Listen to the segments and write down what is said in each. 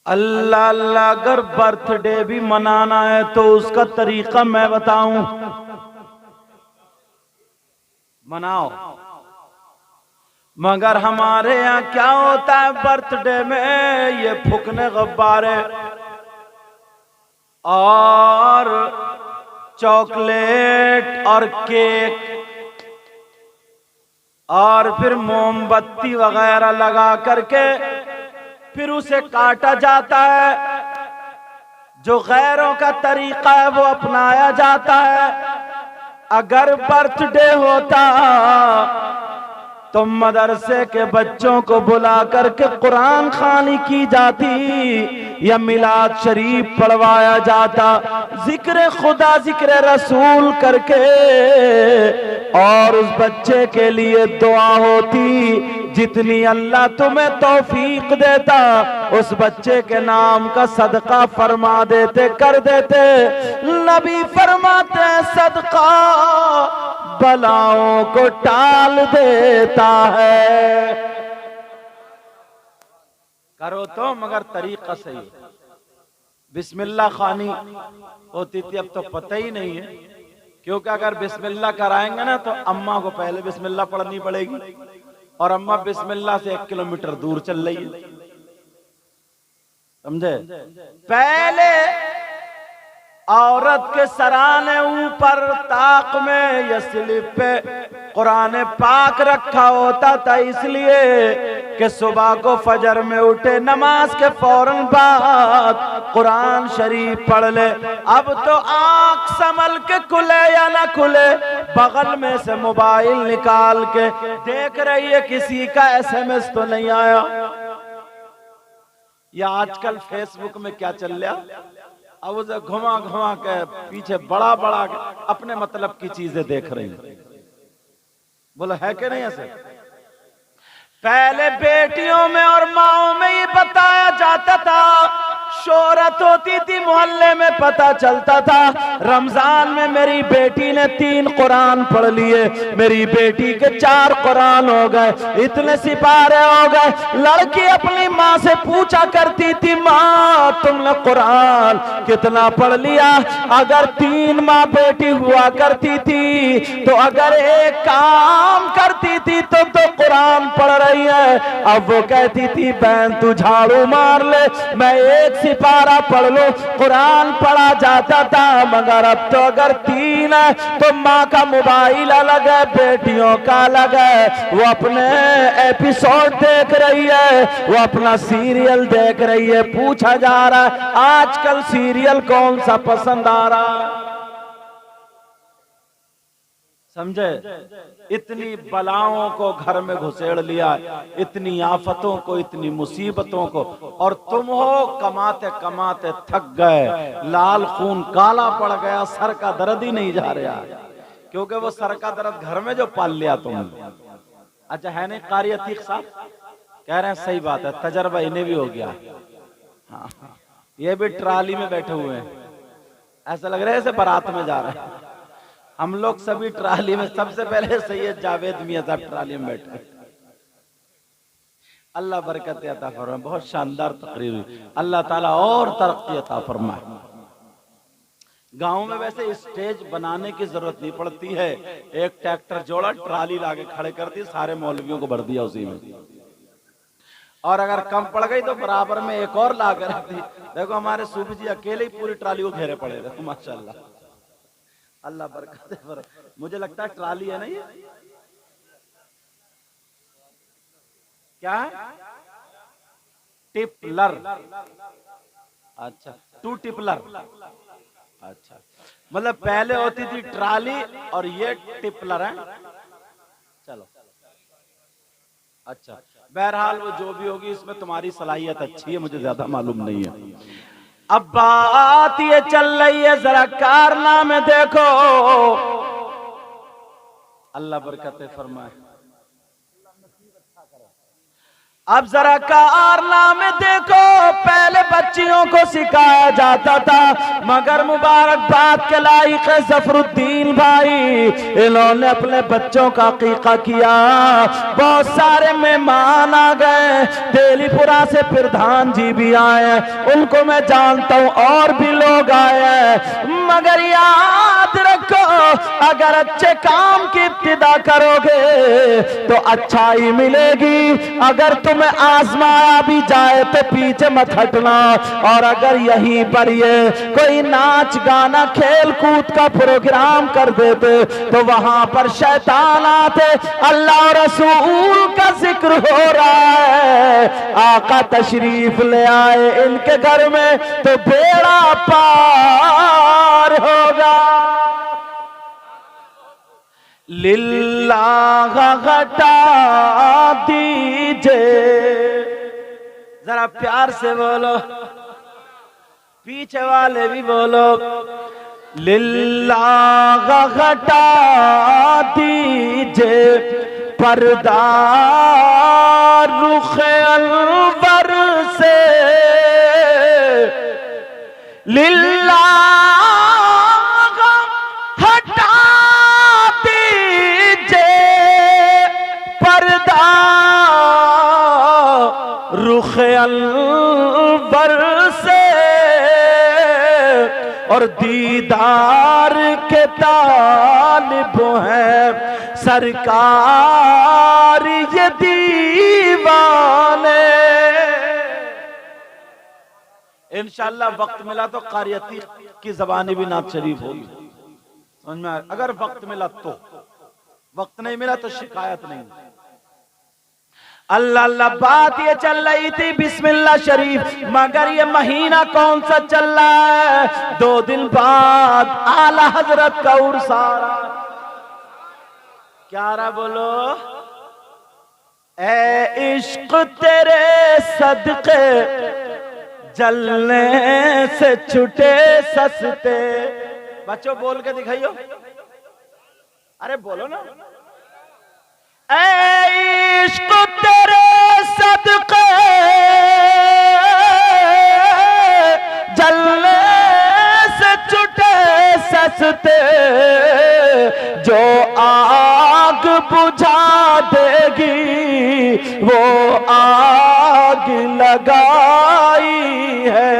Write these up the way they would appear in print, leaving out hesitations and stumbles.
अल्लाह अल्लाह, अगर बर्थडे भी मनाना है तो उसका तरीका मैं बताऊं? मनाओ। मगर हमारे यहाँ क्या होता है बर्थडे में, ये फुकने गुब्बारे और चॉकलेट और केक और फिर मोमबत्ती वगैरह लगा करके फिर उसे काटा जाता है। जो गैरों का तरीका है वो अपनाया जाता है। अगर बर्थडे होता तो मदरसे के बच्चों को बुला करके कुरान खानी की जाती या मिलाद शरीफ पढ़वाया जाता, जिक्र खुदा जिक्र रसूल करके, और उस बच्चे के लिए दुआ होती। जितनी अल्लाह तुम्हें तौफीक देता उस बच्चे के नाम का सदका फरमा देते, कर देते। नबी फरमाते सदका बलाओं को टाल देता है। करो तो मगर तरीका सही। बिस्मिल्लाह खानी होती थी, अब तो पता ही नहीं है, क्योंकि अगर बिस्मिल्लाह कराएंगे ना तो अम्मा को पहले बिस्मिल्लाह पढ़नी पड़ेगी, और अम्मा बिस्मिल्लाह से 1 किलोमीटर दूर चल रही है, समझे। पहले औरत के सराने ऊपर ताक में या स्लिप पे कुरान पाक रखा होता था, इसलिए कि सुबह को फजर में उठे नमाज के फौरन बाद कुरान शरीफ पढ़ ले। अब तो आंख संभल के खुले या ना खुले, बगल में से मोबाइल निकाल के देख रही है किसी का SMS तो नहीं आया। या आजकल फेसबुक में क्या चल रहा, अब उसे घुमा घुमा के पीछे बड़ा बड़ा अपने मतलब की चीजें देख रही है। बोला है कि नहीं ऐसे? पहले बेटियों में और माओं में ये बताया जाता था, शोहरत होती थी मोहल्ले में, पता चलता था रमजान में मेरी बेटी ने 3 कुरान पढ़ लिए, मेरी बेटी के 4 कुरान हो गए, इतने सिपारे हो गए। लड़की अपनी माँ से पूछा करती थी, माँ तुमने कुरान कितना पढ़ लिया? अगर 3 माँ बेटी हुआ करती थी तो अगर एक काम करती थी तो कुरान पढ़ रही है। अब वो कहती थी बहन तू झाड़ू मार ले, मैं एक सिपारा पढ़ लो। कुरान पढ़ा जाता था, मगर अब तो अगर 3 है तो माँ का मोबाइल अलग है, बेटियों का अलग है। वो अपने एपिसोड देख रही है, वो अपना सीरियल देख रही है। पूछा जा रहा है आजकल सीरियल कौन सा पसंद आ रहा, समझे। इतनी बलाओं को घर में घुसेड़ लिया, इतनी आफतों को, इतनी मुसीबतों को, और तुम हो कमाते कमाते थक गए, लाल खून काला पड़ गया, सर का दर्द ही नहीं जा रहा, क्योंकि वो सर का दर्द घर में जो पाल लिया तुमने। अच्छा है नहीं कारी अतीक साहब कह रहे हैं, सही बात है, तजर्बा इन्हें भी हो गया। हाँ, ये भी ट्राली में बैठे हुए हैं, ऐसा लग रहा है जैसे बारात में जा रहे हैं। हम लोग सभी ट्राली में, सबसे पहले सैयद जावेद मियां साहब ट्राली में बैठे। अल्लाह बरकत अता फरमाए, बहुत शानदार तकरीर हुई, अल्लाह ताला और तरक्की अता फरमाए। गांव में वैसे स्टेज बनाने की जरूरत नहीं पड़ती है, एक ट्रैक्टर जोड़ा, ट्राली लाके खड़े कर दी, सारे मौलवियों को भर दिया उसी में, और अगर कम पड़ गई तो बराबर में एक और ला कर रख दी। देखो हमारे सूफी जी अकेले ही पूरी ट्राली को घेरे पड़े थे, माशाल्लाह, अल्लाह बरकत है। मुझे लगता है ट्राली है ना ये, क्या है? टिपलर। अच्छा 2 टिपलर। अच्छा मतलब पहले होती थी ट्राली और ये टिपलर है। चलो अच्छा, बहरहाल वो जो भी होगी, इसमें तुम्हारी सलाहियत अच्छी है, मुझे ज्यादा मालूम नहीं है। अब बात ये चल रही है, जरा कारनामे देखो, अल्लाह बरकत फरमाए। अब जरा कारनामे देखो, पहले बच्चे बच्चियों को सिखाया जाता था। मगर मुबारकबाद के लायक जफरुद्दीन भाई, इन्होंने अपने बच्चों का अकीका किया। बहुत सारे मेहमान आ गए, तेलीपुरा से प्रधान जी भी आए, उनको मैं जानता हूँ, और भी लोग आए। मगर याद रखो, अगर अच्छे काम की इब्तिदा करोगे तो अच्छाई मिलेगी। अगर तुम्हें आजमाया भी जाए तो पीछे मत हटना। और अगर यहीं पर ये कोई नाच गाना खेल कूद का प्रोग्राम कर देते तो वहां पर शैतान आते। अल्लाह और रसूल का जिक्र हो रहा है, आका तशरीफ ले आए इनके घर में तो बेड़ा पार होगा। लिल्लाह घटा दीजिए, जरा प्यार से बोलो, पीछे वाले भी बोलो। लिल्लाह घटा दीजिए पर्दा रुखे अलवर से, लिल्लाह हटा दीजिए पर्दा रुखे अलवर से, और दीदार के तालिब है सरकार ये दीवाने। इंशाअल्लाह वक्त मिला तो कारियती की ज़बानी भी नात शरीफ होगी, समझ में आया? अगर वक्त मिला तो, वक्त नहीं मिला तो शिकायत नहीं। अल्लाह अल्लाह बात ये चल रही थी बिस्मिल्लाह शरीफ, मगर ये महीना कौन सा चल रहा है? 2 दिन बाद आला हजरत का उर्स आ रहा। क्या रहा बोलो? ए इश्क तेरे सदके जलने से छुटे सस्ते। बच्चों बोल के दिखाइयो, अरे बोलो ना। ऐ इश्क तेरे सदके जलने से छुटे सस्ते, जो आग बुझा देगी वो आग लगाई है।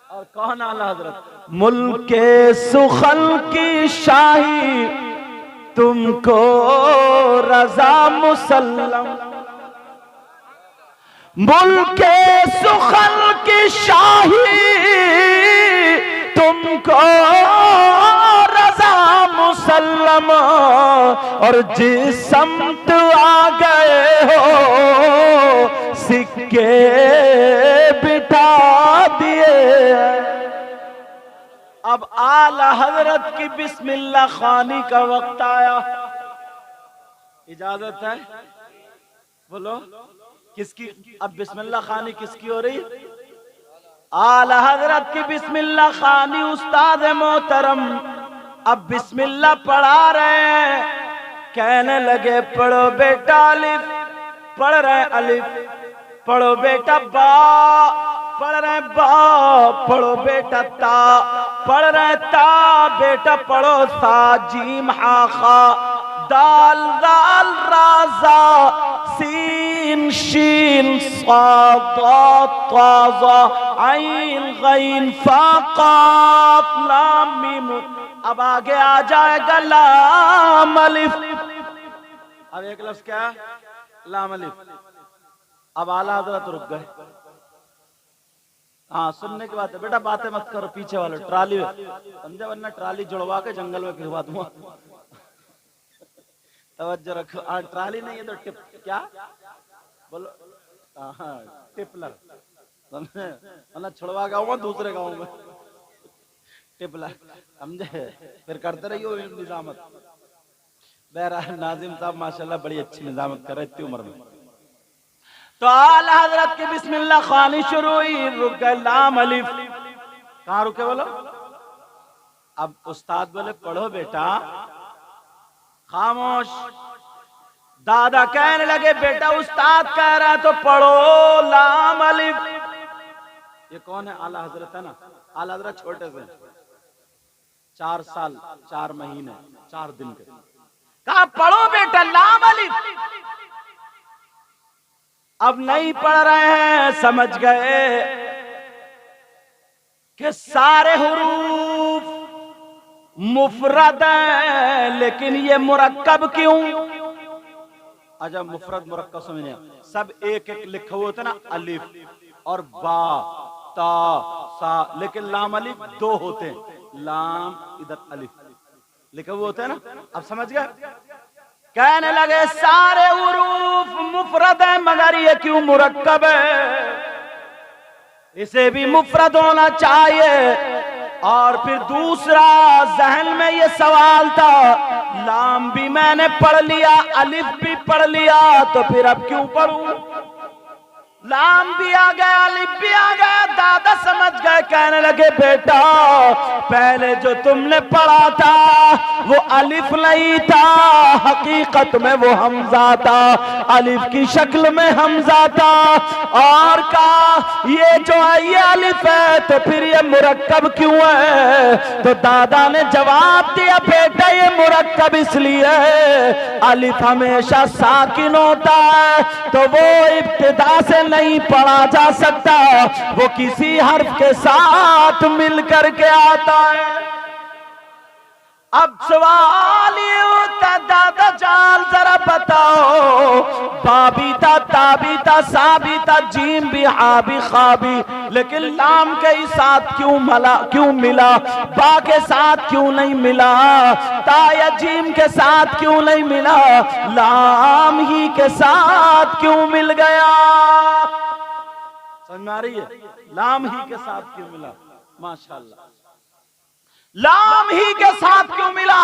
और कौन आला हजरत? मुल्के सुखल की शाही तुमको रजा मुसल्लम, मुल्के सुखल की शाही तुमको रजा मुसल्लम, और जिस समत आ गए हो सिक्के बिठा दिए। अब आला हजरत की बिस्मिल्लाह खानी का वक्त आया। इजाजत है? बोलो किसकी? अब बिस्मिल्लाह खानी किसकी हो रही? आला हजरत की बिस्मिल्लाह खानी। उस्ताद मोहतरम अब बिस्मिल्लाह पढ़ा रहे हैं, कहने लगे पढ़ो बेटा अलिफ, पढ़ रहे अलिफ, पढ़ो बेटा बा, पढ़ रहे बा, पढ़ो बेटा ता, पढ़ रहे ता, बेटा पढ़ो सा, जीम हा खा, दाल दाल राजा, सीन शीन साद ताजा, आइन गैन फा काफ लाम मीम। अब आगे आ जाएगा लाम अलिफ। अब एक लफ्ज क्या है? लाम अलिफ। अब आला हजरत रुक गए। हाँ सुनने की बात है बेटा, बातें मत करो पीछे वाले ट्राली समझे, वरना ट्राली जुड़वा के जंगल में गिरवा दूंगा। तवज्जो रखो। ट्राली नहीं है तो टिप, क्या बोलो? हाँ टिपलर, समझे, वरना छुड़वा गाँव में दूसरे गाँव में टिपलर, समझे? फिर करते रहिए निजामत। बहरहाल नाजिम साहब माशाल्लाह बड़ी अच्छी निजामत कर रहे इतनी उम्र में। तो आला हजरत की बिस्मिल्लाह खानी शुरू हुई, रुक गए लाम अलिफ। कहाँ रुके बोलो? अब उस्ताद बोले पढ़ो बेटा। खामोश। दादा कहने लगे बेटा उस्ताद कह रहा है तो पढ़ो लाम अलिफ। ये कौन है? आला हजरत है ना। आला हजरत छोटे से 4 साल 4 महीने 4 दिन के। कहा पढ़ो बेटा लाम अलिफ। अब नहीं पढ़ रहे हैं, समझ गए कि सारे हुरूफ मुफरद है, लेकिन ये मुरक्कब क्यों? अच्छा मुफरद मुरक्कब समझने, सब एक एक लिखे हुए होते ना, अलिफ और बा ता सा, लेकिन लाम अलिफ 2 होते हैं, लाम इधर अलिफ लिखे हुए होते हैं ना। अब समझ गए? कहने लगे सारे हुरूफ मुफरद है, मगर ये क्यों मुरक्कब है? इसे भी मुफरद होना चाहिए। और फिर दूसरा जहन में ये सवाल था, लाम भी मैंने पढ़ लिया, अलिफ भी पढ़ लिया, तो फिर अब क्यों पढ़ूं? लाम भी आ गया, अलिफ भी आ गया। दादा समझ गए, कहने लगे बेटा पहले जो तुमने पढ़ा था वो अलिफ नहीं था, हकीकत में वो हमजा था, अलिफ की शक्ल में हमजा था। और कहा ये जो है ये अलिफ है, तो फिर ये मुरक्कब क्यों है? तो दादा ने जवाब दिया बेटा ये मुरक्कब इसलिए है, अलिफ हमेशा साकिन होता है, तो वो इब्तिदा से नहीं पढ़ा जा सकता, वो किसी हर्फ के साथ मिलकर के आता है। अब सवाल ये होता, दादा जान जरा बताओ, बाबीता ताबीता साबीता जीम भी हा भी खा भी, लेकिन लाम के साथ क्यों मिला, बा के साथ क्यों नहीं मिला, ता या जीम के साथ क्यों नहीं मिला, लाम ही के साथ क्यों मिल गया? समझ में आ रही है? लाम ही के साथ क्यों मिला? माशाल्लाह, लाम ही के साथ क्यों मिला?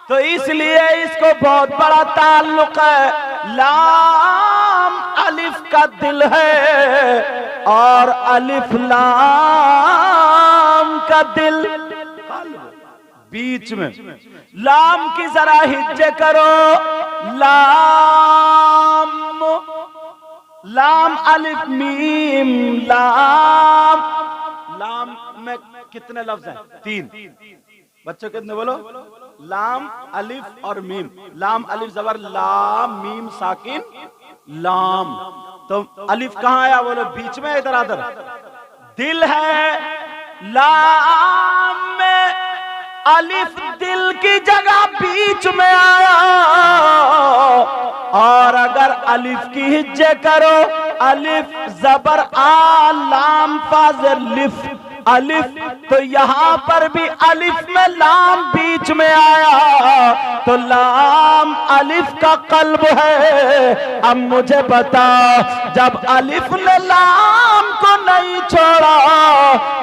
तो इसलिए इसको बहुत बड़ा ताल्लुक है। लाम अलिफ का दिल है और अलिफ लाम का दिल बीच में। लाम की जरा हिज्जे करो, लाम लाम अलिफ मीम लाम। लाम में कितने लफ्ज हैं? 3। बच्चों कितने बोलो? लाम अलिफ और मीम। लाम अलिफ जबर लाम, मीम साकिन लाम। तो अलिफ कहाँ आया बोलो? बीच में, इधर आदर दिल है। लाम में अलिफ दिल की जगह बीच में आया। और अगर अलिफ की हिज्जे करो, अलिफ जबर आ लाम फाजर लिफ अलिफ, तो यहां पर भी अलिफ में लाम बीच में आया, तो लाम अलिफ का कल्ब है। अब मुझे बता, जब अलिफ ने लाम को नहीं छोड़ा,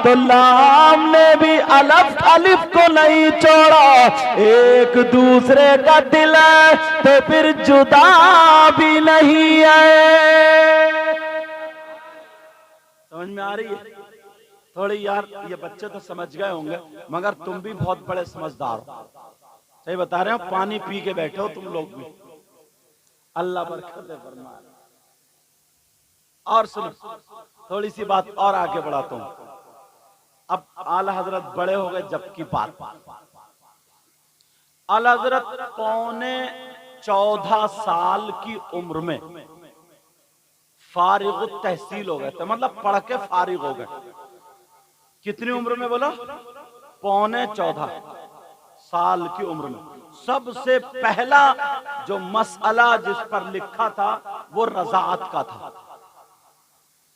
तो लाम ने भी अलिफ को नहीं छोड़ा। एक दूसरे का दिल है, तो फिर जुदा भी नहीं है। समझ में आ रही है? थोड़ी यार ये बच्चे तो समझ गए होंगे, मगर तुम भी बहुत बड़े समझदार हो। सही बता रहे हो, पानी पी के बैठे हो तुम लोग भी। अल्लाह बरकत फरमाए। और सुनो, थोड़ी सी बात और आगे बढ़ाता हूं। अब आला हजरत बड़े हो गए, जबकि बात आला हजरत पौने 14 साल की उम्र में फारिग तहसील हो गए थे, मतलब पढ़ के फारिग हो गए। कितनी उम्र में बोलो? पौने 14 साल की उम्र में। सबसे पहला जो मसला जिस पर लिखा था वो रज़ाअत का था।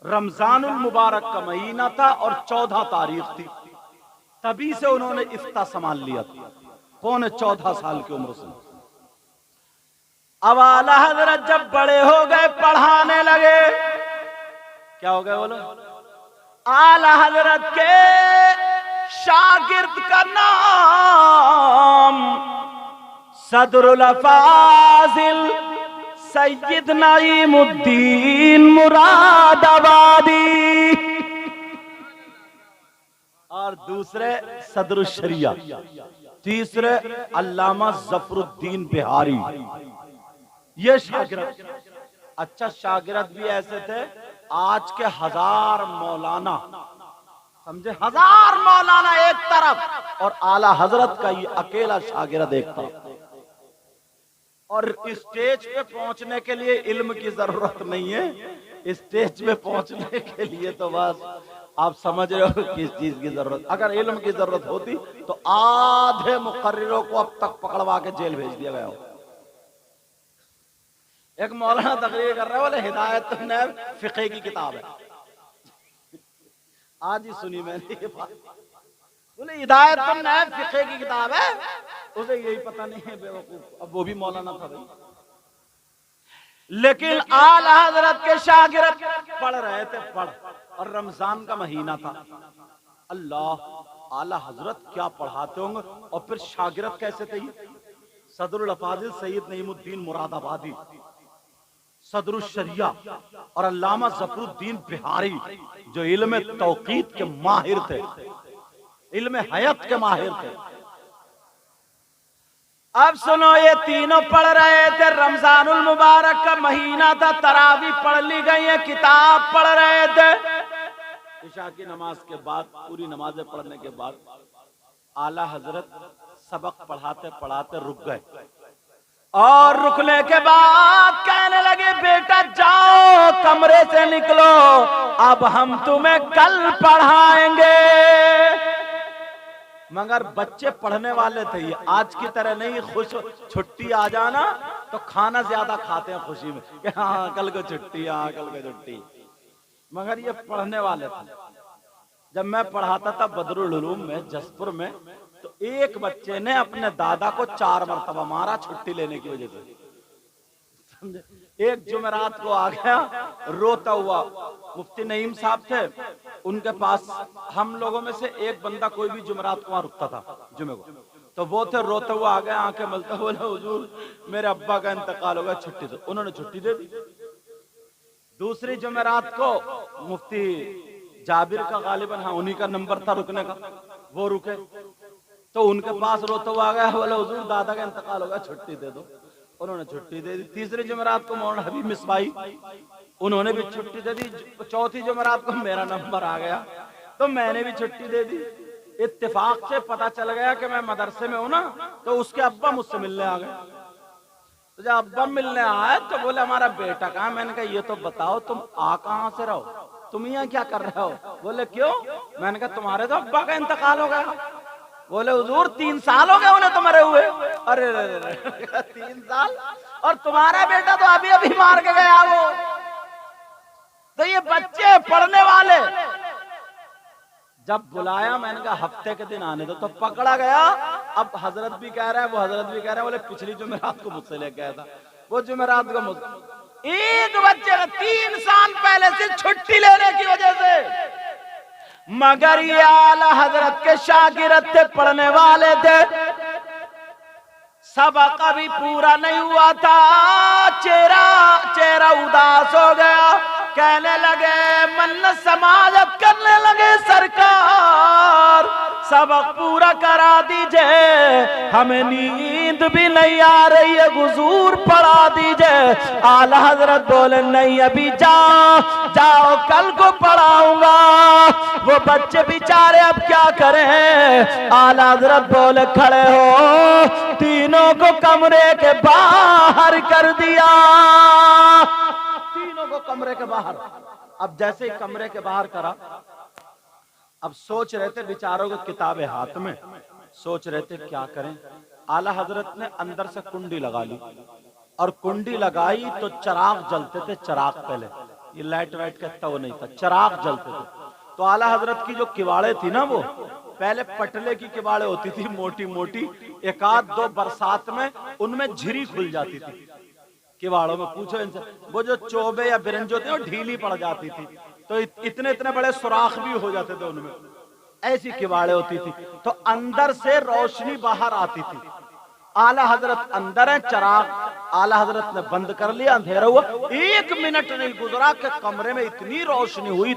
रमजानुल मुबारक का महीना था और 14 तारीख थी, तभी से उन्होंने इफ्ता संभाल लिया था, पौने 14 साल की उम्र से। अब आला हजरत जब बड़े हो गए, पढ़ाने लगे। क्या हो गए बोलो? आला हजरत के शागिर्द का नाम सदरुल अफाजिल सैयद नईमुद्दीन मुरादाबादी, और दूसरे सदरुल शरिया, तीसरे अल्लामा जफरुद्दीन बिहारी। ये शागिर्द। अच्छा, शागिर्द भी ऐसे थे आज के 1000 मौलाना, समझे, 1000 मौलाना एक तरफ और आला हजरत का ये अकेला शागिर्द एक तरफ। और स्टेज पे पहुंचने के लिए इल्म की जरूरत नहीं है, स्टेज पे पहुंचने के लिए तो बस आप समझ रहे हो किस चीज की जरूरत। अगर इल्म की जरूरत होती तो आधे मुकर्रिरों को अब तक पकड़वा के जेल भेज दिया गया हो। एक मौलाना तकरीर कर रहे हो, बोले हिदायत नैब फिक़ह की किताब है, आज ही सुनी मैंने ये बात। बोले हिदायत नैब फिक़ह की किताब है, उसे यही पता नहीं है बेवकूफ। अब वो भी मौलाना था भाई, लेकिन आला हजरत के शागिर्द पढ़ रहे थे पढ़, और रमजान का महीना था। अल्लाह, आला हजरत क्या पढ़ाते होंगे, और फिर शागिर्द कैसे थे। सदरुल अफाजिल सैयद नईमुद्दीन मुरादाबादी, सदरुल शरिया और अल्लामा ज़फरुद्दीन बिहारी जो इल्म तौक़ीद के माहिर थे, इल्म हयात के माहिर थे। अब सुनो, ये तीनों पढ़ रहे थे, रमजानुल मुबारक का महीना था, तरावी पढ़ ली गई है, किताब पढ़ रहे थे। इशा की नमाज के बाद, पूरी नमाजें पढ़ने के बाद आला हजरत सबक पढ़ाते पढ़ाते रुक गए, और रुकने के बाद कहने लगे, बेटा जाओ कमरे से निकलो, अब हम तुम्हें कल पढ़ाएंगे। मगर बच्चे पढ़ने वाले थे, ये आज की तरह नहीं खुश छुट्टी आ जाना तो खाना ज्यादा खाते हैं खुशी में कि हाँ कल को छुट्टी, हाँ कल को छुट्टी। मगर ये पढ़ने वाले थे। जब मैं पढ़ाता था बदरुल उलूम में जसपुर में, तो एक बच्चे ने अपने दादा को 4 मरतबा मारा छुट्टी लेने की वजह से, समझे। एक जुमेरात को आ गया रोता हुआ, मुफ्ती नईम साहब थे, उनके पास हम लोगों में से एक बंदा कोई भी जुमेरात को वहां रुकता था जुमे को, तो वो थे, रोते हुए आ गए, आंखें मलते हुए, हुजूर मेरे अब्बा का इंतकाल हो गया, छुट्टी दो। उन्होंने छुट्टी दे दी। दूसरी जुमेरात को मुफ्ती जाबिर का गालिबन, हाँ उन्हीं का नंबर था रुकने का, वो रुके, तो उनके पास रोते हुए आ गया, बोले हुजूर दादा का इंतकाल हो गया, छुट्टी दे दो। उन्होंने छुट्टी दे दी। तीसरी जुमेरात को मौलाना हबीब मिसबाई, उन्होंने भी छुट्टी दे दी। चौथी जुमेरात को मेरा नंबर आ गया, तो मैंने भी छुट्टी दे दी। इत्तेफाक से पता चल गया कि मैं मदरसे में हूं ना, तो उसके अब्बा मुझसे मिलने आ गए। तो जब अब्बा मिलने आए तो बोले हमारा बेटा कहाँ। मैंने कहा ये तो बताओ तुम आ कहाँ से रहो, तुम यहाँ क्या कर रहे हो। बोले क्यों। मैंने कहा तुम्हारे तो अब्बा का इंतकाल हो गया। बोले हुजूर 3 साल हो गए उन्हें तो मरे हुए। अरे 3 साल, और तुम्हारा बेटा तो अभी अभी मार के गया वो। तो ये बच्चे पढ़ने वाले, जब बुलाया मैंने कहा हफ्ते के दिन आने दो, तो पकड़ा गया। अब हजरत भी कह रहा है, वो हजरत भी कह रहा है, बोले पिछली जुमेरात को मुझसे लेके गया था, वो जुमेरात को मुझसे। एक बच्चे ने 3 साल पहले से छुट्टी लेने की वजह से, मगर ये आला हजरत के शागिर्द थे, पढ़ने वाले थे, सबक अभी पूरा नहीं हुआ था, चेहरा उदास हो गया। कहने लगे मन्नत समाजत करने लगे, सरकार सबक पूरा करा दीजिए, हमें नींद भी नहीं आ रही है, हुजूर पढ़ा दीजिए। आला हजरत बोले नहीं अभी जाओ कल को पढ़ाऊंगा। वो बच्चे बेचारे अब क्या करें। आला हजरत बोले खड़े हो, तीनों को कमरे के बाहर कर दिया, तीनों को कमरे के बाहर। अब जैसे ही कमरे के बाहर करा, अब सोच रहे थे बेचारों को किताबें हाथ में, सोच रहे थे क्या करें। आला हजरत ने अंदर से कुंडी लगा ली, और कुंडी लगाई तो चिराग जलते थे। चिराग पहले ये लाइट वाइट का वो नहीं था, चिराग जलते थे। तो आला हजरत की जो किवाड़े थी ना, वो पहले पटले की किवाड़े होती थी, मोटी मोटी, 1-2 बरसात में उनमें झिरी खुल जाती थी किवाड़ों में। पूछो इनसे, वो जो चोबे या बिरंज होते हैं वो ढीली पड़ जाती थी, तो इतने इतने बड़े सुराख भी हो जाते थे उनमें, ऐसी किवाड़े होती थी। तो अंदर से रोशनी बाहर आती थी, आला हजरत अंदर है, चराग आला हजरत ने बंद कर लिया, अंधेरा हुआ। 1 मिनट नहीं गुजरा कि कमरे में इतनी रोशनी हुई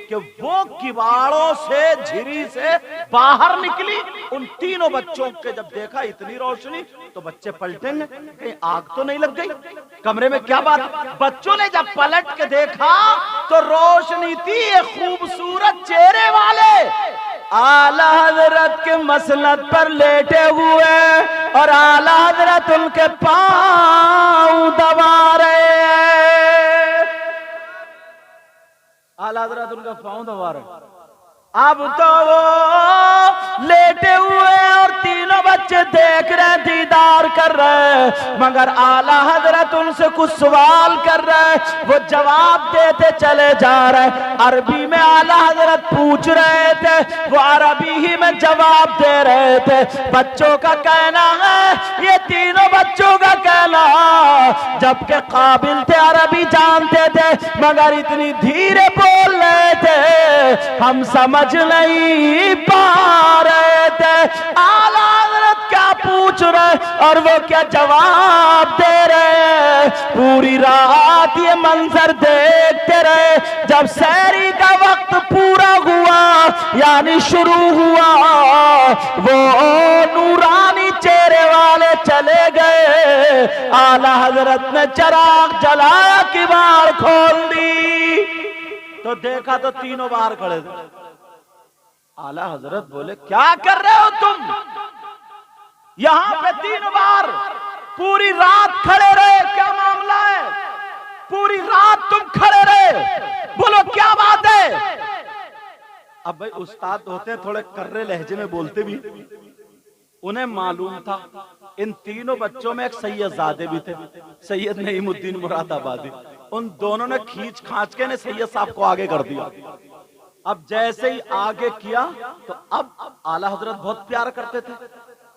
कि वो किवाड़ों से, झिरी से बाहर निकली। उन तीनों बच्चों के जब देखा इतनी रोशनी, तो बच्चे पलटेंगे, कहीं आग तो नहीं लग गई कमरे में, क्या बात। बच्चों ने जब पलट के देखा तो रोशनी थी एक खूबसूरत चेहरे वाले आला हजरत के मसनद पर लेटे हुए, और आला हजरत उनके पांव दबा रहे हैं। आला हजरत उनका पांव दबा रहे। अब तो वो लेटे हुए और तीनों बच्चे देख रहे, दीदार कर रहे, मगर आला हजरत उनसे कुछ सवाल कर रहे, वो जवाब देते चले जा रहे। अरबी में आला हजरत पूछ रहे थे, वो अरबी ही में जवाब दे रहे थे। बच्चों का कहना है, ये तीनों बच्चों का कहना, जबकि काबिल थे, अरबी जानते थे, मगर इतनी धीरे बोल रहे थे हम समझ नहीं पा रहे थे आला हजरत क्या पूछ रहे और वो क्या जवाब दे रहे। पूरी रात ये मंजर देखते रहे। जब सहरी का वक्त पूरा हुआ, यानी शुरू हुआ, वो नूरानी चेहरे वाले चले गए। आला हजरत ने चिराग जलाया, किवाड़ खोल दी तो देखा तो तीनों बाहर खड़े थे। आला हजरत बोले, क्या कर रहे हो तुम यहां पे? 3 बार पूरी रात खड़े रहे, क्या मामला है? पूरी रात तुम खड़े रहे, बोलो क्या बात है? अब भाई उस्ताद होते हैं, थोड़े कर्रे लहजे में बोलते भी। उन्हें मालूम था इन तीनों बच्चों में एक सैयदजादे भी थे, सैयद नईमुद्दीन मुरादाबादी। उन दोनों ने खींच खांच के ने सैयद साहब को आगे कर दिया। अब जैसे ही आगे किया तो अब आला हजरत बहुत प्यार करते थे।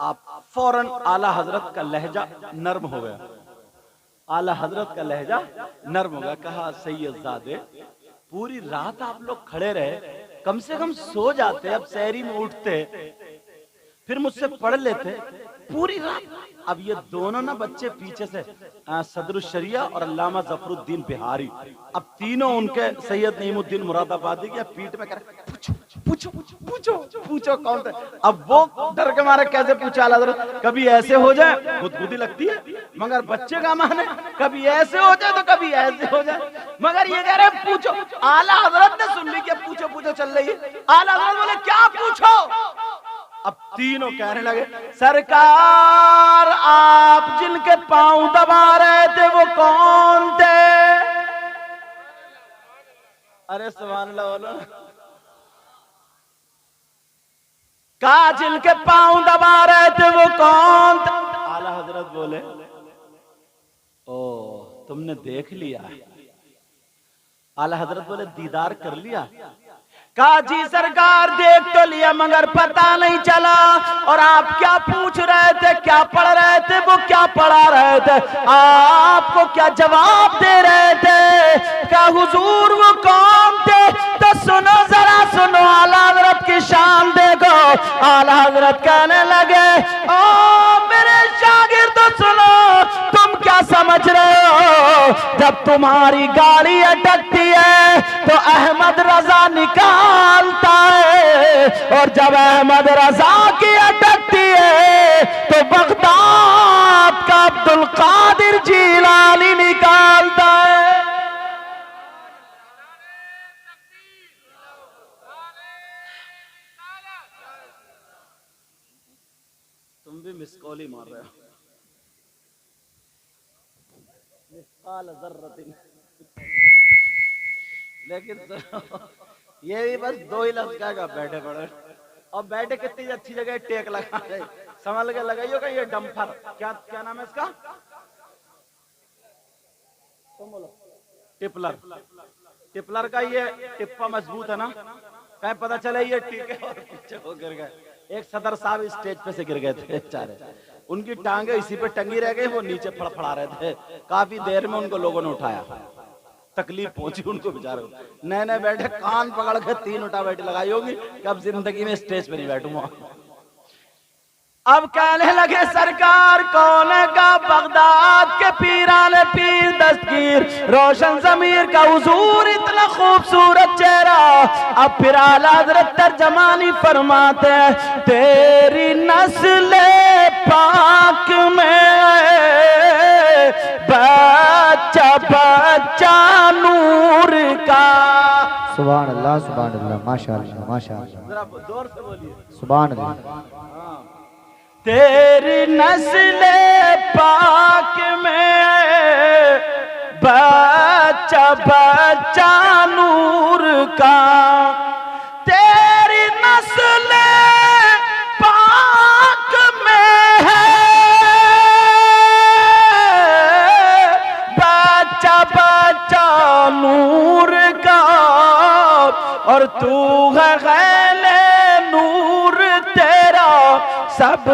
आप फौरन आला हजरत का लहजा नर्म हो गया। आला हजरत का लहजा नर्म हो गया। कहा, सैयदजादे पूरी रात आप लोग खड़े रहे, कम से कम सो जाते, अब सहरी में उठते, फिर मुझसे पढ़ लेते पूरी रात। अब ये दोनों ना बच्चे पीछे से सदरुल शरिया और अल्लामा जफरुद्दीन बिहारी, अब तीनों उनके सैयद नईमुद्दीन मुरादाबादी की पीठ में कर पूछो पूछो पूछो पूछो कौन थे। अब वो डर के मारे कैसे पूछा आला हजरत, कभी ऐसे हो जाए गुदगुदी लगती है, मगर बच्चे का माने कभी ऐसे हो जाए तो कभी ऐसे हो जाए, मगर ये कह रहे पूछो। आला हजरत ने सुन ली कि पूछो पूछो चल रही है। आला हजरत बोले, क्या पूछो? अब तीनों कहने लगे, सरकार आप जिनके पांव दबा रहे थे वो कौन थे? अरे सुभान अल्लाह बोलो। कहा, जिनके पांव दबा रहे थे वो कौन थे? आला हजरत बोले, ओ तुमने देख लिया? आला हजरत बोले, दीदार कर लिया? कहा, जी सरकार देख तो लिया मगर पता नहीं चला। और आप क्या पूछ रहे थे, क्या पढ़ रहे थे, वो क्या पढ़ा रहे थे, आपको क्या जवाब दे रहे थे? क्या हुजूर वो कौन थे? तो सुनो जरा सुनो, आला हजरत की शान देखो। आला हजरत कहने लगे, ओ मेरे शागिर्द तो सुनो, तुम क्या समझ रहे हो? जब तुम्हारी गाड़ी अटकती है तो अहमद रजा निकालता है, और जब अहमद रजा की अटकती है तो बगदाद का अब्दुल कादिर जीलानी निकालता है। तुम भी मिसकॉल ही मार रहे हो। मिसकाल ज़र्रतिन। लेकिन ये भी बस 2 ही लफ्ज़ का बैठे पड़े, और बैठे कितनी अच्छी जगह टेक लगा है, संभल के लगाइयो का। ये डंफर क्या क्या नाम है इसका? तुम बोलो। टिपलर। टिपलर का ये टिप्पा मजबूत है ना, कहीं पता चले ये टीके और पीछे हो गिर गए। एक सदर साहब स्टेज पे से गिर गए थे बेचारे, उनकी टांगे इसी पे टंगी रह गई, वो नीचे फड़फड़ा रहे थे। काफी देर में उनको लोगों ने उठाया, तकलीफ पहुंची उनको बेचारे। नए नए बैठे, कान पकड़ के 3 उठा बैठी लगाई होगी कि अब जिंदगी में स्टेज पे नहीं बैठूंगा। अब कहने लगे सरकार कौन का बगदाद के पीराने पीर दस्तगीर रोशन ज़मीर का हुजूर इतना खूबसूरत चेहरा। अब फिर आला हज़रत तर्जमानी फरमाते हैं तेरी नस्ल पाक में बच्चा बच्चा नूर का। सुभान अल्लाह माशाअल्लाह माशाअल्लाह। जरा जोर से बोलिए सुभान अल्लाह। तेरी नस्ल पाक में बच्चा बच्चा नूर का। तेरी नस्ल पाक में है बच्चा बच्चा नूर का और तू है गैले नूर तेरा सब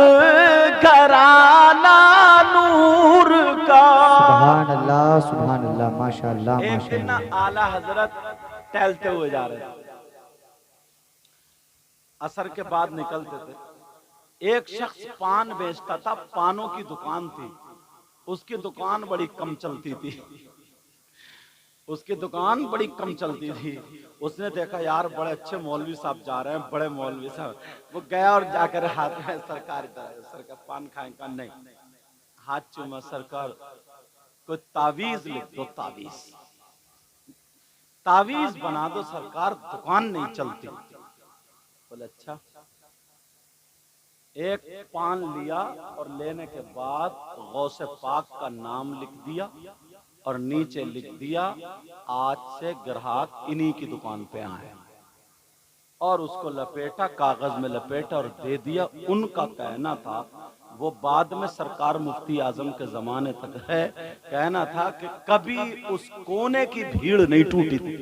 घराना नूर का। सुभान अल्लाह माशाअल्लाह। एक दिन ना आला हजरत टहलते हुए जा रहे थे, असर के बाद निकलते थे। एक शख्स पान बेचता था, पानों की दुकान थी, उसकी दुकान बड़ी कम चलती थी, उसकी दुकान बड़ी कम चलती थी। उसने देखा यार बड़े अच्छे मौलवी साहब जा रहे हैं, बड़े मौलवी साहब। वो गया और जाकर हाथ में सरकार पान खाएगा नहीं, हाथ चूमा सरकार कोई तावीज लिख दो, तावीज बना दो सरकार, दुकान नहीं चलती। बोले अच्छा। एक पान लिया और लेने के बाद गौसे पाक का नाम लिख दिया और नीचे लिख दिया आज से ग्राहक इन्हीं की दुकान पे आए, और उसको लपेटा, कागज में लपेटा और दे दिया। उनका कहना था, वो बाद में सरकार मुफ्ती आजम के जमाने तक है, कहना था कि कभी उस कोने की भीड़ नहीं टूटी थी,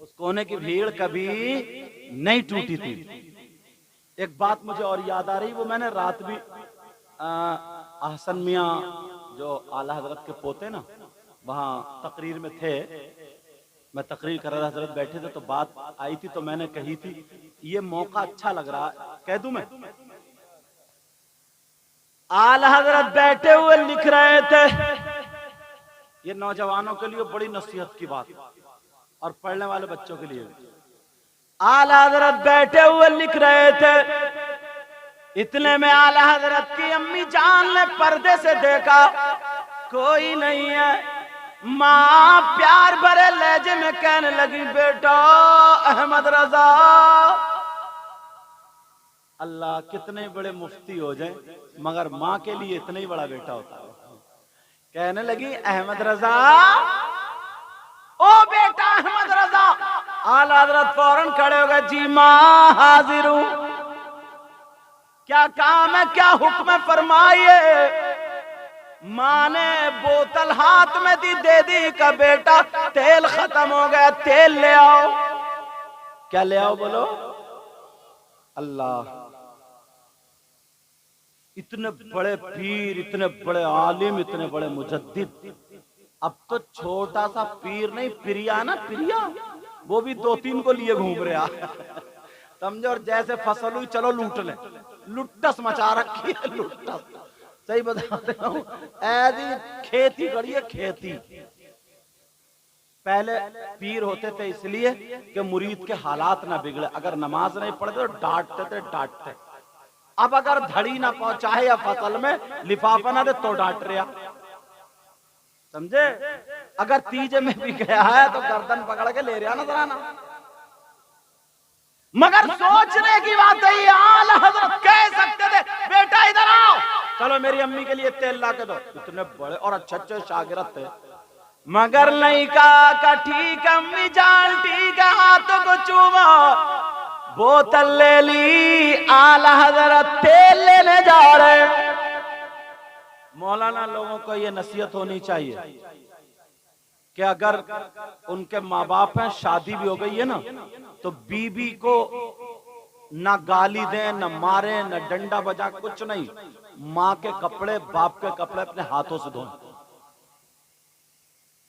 उस कोने की भीड़ कभी नहीं टूटी थी। एक बात मुझे और याद आ रही, वो मैंने रात भी अहसन मियां जो आला हजरत के पोते ना, वहां तकरीर में थे, मैं तकरीर कर रहा था, हजरत बैठे थे तो बात आई थी, तो मैंने कही थी ये मौका अच्छा लग रहा, कह दूं मैं। आला हजरत बैठे हुए लिख रहे थे, ये नौजवानों के लिए बड़ी नसीहत की बात और पढ़ने वाले बच्चों के लिए। आला हजरत बैठे हुए लिख रहे थे, इतने में आला हजरत की अम्मी जान ने पर्दे से देखा कोई नहीं है। माँ प्यार भरे लहजे में कहने लगी बेटा अहमद रजा। अल्लाह कितने बड़े मुफ्ती हो जाए मगर माँ के लिए इतना ही बड़ा बेटा होता है। कहने लगी अहमद रजा, ओ बेटा अहमद रजा। आला हजरत फौरन खड़े हो गए, जी माँ हाजिर हूं, क्या काम है, क्या हुक्म है फरमाइए। माँ ने बोतल हाथ में दी, दे दी का बेटा तेल खत्म हो गया, तेल ले आओ। क्या ले आओ बोलो? अल्लाह, इतने बड़े पीर, इतने बड़े आलिम, इतने बड़े मुजद्दिद, अब तो छोटा सा पीर नहीं, पिरिया ना, पिरिया, वो भी 2-3 को लिए घूम रहा समझो। और जैसे फसल हुई चलो लूट ले, लुट्टस मचा रखी है, लुट्टस। सही बताते हूँ, ऐसी खेती करी है, खेती। पहले पीर होते थे इसलिए कि मुरीद के हालात ना बिगड़े, अगर नमाज नहीं पढ़ते तो डांटते थे, डांटते। अब अगर धड़ी ना पहुंचाए या फसल में लिफाफा ना दे तो डांट रहा, समझे। अगर तीजे में भी गया है तो गर्दन पकड़ के ले रहा नजर आना। मगर सोचने की बात है, आला हजरत कह सकते थे बेटा इधर आओ, चलो मेरी अम्मी के लिए तेल ला के दो। इतने बड़े और अच्छे शागिर्द थे, मगर नहीं का ठीक अम्मी जान, ठीक है, हाथों को चूमा, बोतल ले ली। आला हजरत तेल लेने जा रहे। मौलाना लोगों को ये नसीहत होनी चाहिए कि अगर उनके माँ बाप हैं, शादी भी हो गई है ना, तो बीबी को ना गाली दें, ना मारे, ना डंडा बजा, कुछ नहीं। माँ के कपड़े, बाप के कपड़े अपने हाथों से धोएं।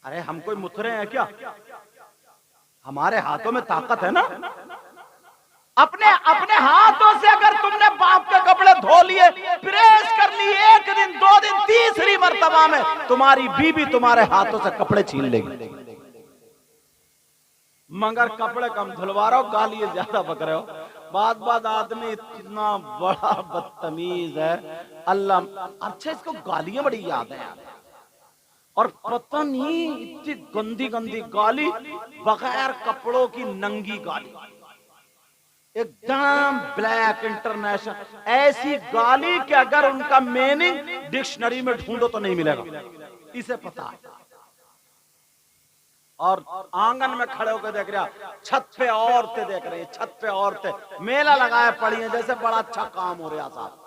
अरे हम कोई मुथरे हैं क्या? हमारे हाथों में ताकत है ना। अपने अपने हाथों से अगर तुमने बाप के कपड़े धो लिए, प्रेस कर लिए, एक दिन, 2 दिन, तीसरी मर्तबा में तुम्हारी बीबी तुम्हारे हाथों से कपड़े छीन लेगी। मगर कपड़े कम धुलवा रहे हो, गाली ज्यादा बक रहे हो। बात बात आदमी इतना बड़ा बदतमीज है, अल्लाह। अच्छा, इसको गालियां बड़ी याद है और पता नहीं इतनी गंदी गंदी गाली, बगैर कपड़ों की नंगी गाली, एकदम ब्लैक इंटरनेशनल ऐसी गाली कि अगर उनका मीनिंग डिक्शनरी में ढूंढो तो नहीं मिलेगा, इसे पता है। और आंगन में खड़े होकर देख रहा, छत पे औरतें देख रही, छत पे औरतें मेला लगाए पड़ी हैं, जैसे बड़ा अच्छा काम हो रहा साहब,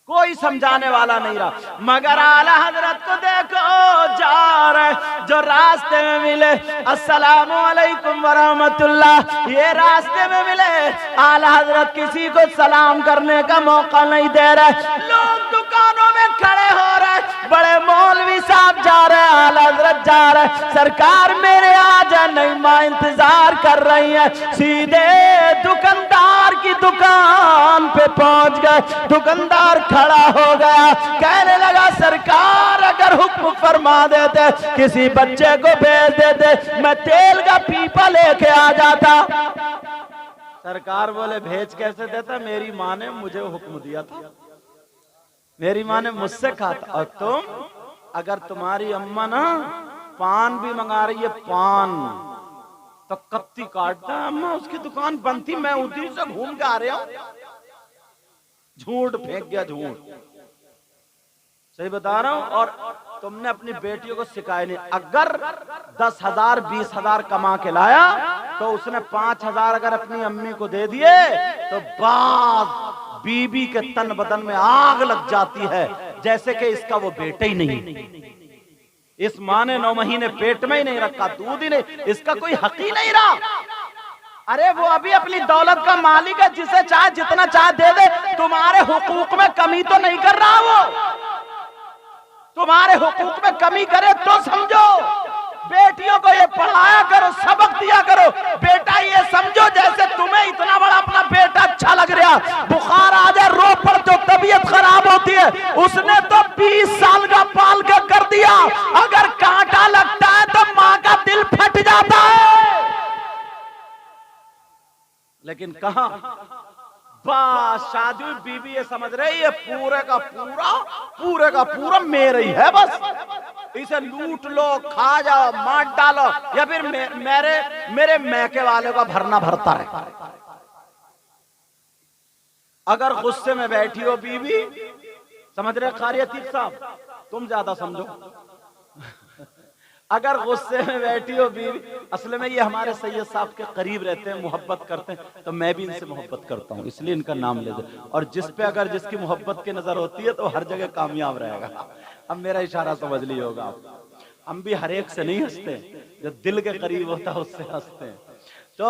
कोई समझाने वाला नहीं रहा। मगर आला हजरत को देखो जा रहे, जो रास्ते में मिले अस्सलामु अलैकुम वरहमतुल्लाह, ये रास्ते में मिले, आला हजरत किसी को सलाम करने का मौका नहीं दे रहे। लोग दुकानों में खड़े हो रहे, बड़े मौलवी साहब जा रहे, आला हजरत जा रहे, सरकार मेरे आ जा, नहीं माँ इंतजार कर रही है। सीधे दुकानदार की दुकान पे पहुंच गए, दुकानदार खड़ा हो गया, कहने लगा सरकार अगर हुक्म फरमा देते, किसी बच्चे को भेज देते, मैं तेल का पीपा लेके आ जाता। सरकार बोले भेज कैसे देता, मेरी माँ ने मुझे हुक्म दिया था, मेरी माँ ने मुझसे कहा था। और तुम, अगर तुम्हारी अम्मा ना पान भी मंगा रही है, पान तो कत्ती काटता है, अम्मा उसकी दुकान बंद थी, मैं उधर से घूम के आ रहा हूं। झूठ फेंक गया, झूठ, सही बता रहा हूं। और तुमने अपनी बेटियों को सिखाया नहीं। अगर 10,000 20,000 कमा के लाया तो उसने 5,000 अगर अपनी अम्मी को दे दिए तो बात बीबी के तन बदन में आग लग जाती है, जैसे कि इसका वो बेटा ही नहीं, इस माँ ने 9 महीने पेट में ही नहीं रखा, दूध ही नहीं, इसका कोई हक ही नहीं रहा। अरे वो अभी अपनी दौलत का मालिक है, जिसे चाहे जितना चाहे दे दे, तुम्हारे हुकूक में कमी तो नहीं कर रहा, वो तुम्हारे हुकूक में कमी करे तो समझो। बेटियों को ये पढ़ाया करो, सबक दिया करो। बेटा ये समझो जैसे तुम्हें इतना बड़ा अपना बेटा अच्छा लग रहा, बुखार आ जाए, रो पड़ तो तबीयत खराब होती है, उसने तो 20 साल का पाल कर दिया, अगर कांटा लगता है तो माँ का दिल फट जाता है। लेकिन कहां शादी बीबी ये समझ रही है पूरे का पूरा मेरा ही है, बस इसे लूट लो, खा जाओ, मार डालो, या फिर मेरे मैके वाले का भरना भरता है। अगर गुस्से में बैठी हो बीबी, समझ रहे कारी अतीक साहब, तुम ज्यादा समझो, अगर गुस्से में बैठी हो बीवी, असल में ये हमारे सैयद साहब के करीब रहते हैं, मोहब्बत करते हैं, तो मैं भी इनसे मोहब्बत करता हूँ, इसलिए इनका नाम ले दे। और जिस पे अगर जिसकी मोहब्बत की नजर होती है तो हर जगह कामयाब रहेगा। अब मेरा इशारा समझ ली होगा आप, हम भी हर एक से नहीं हंसते, जो दिल के करीब होता है उससे हंसते हैं। तो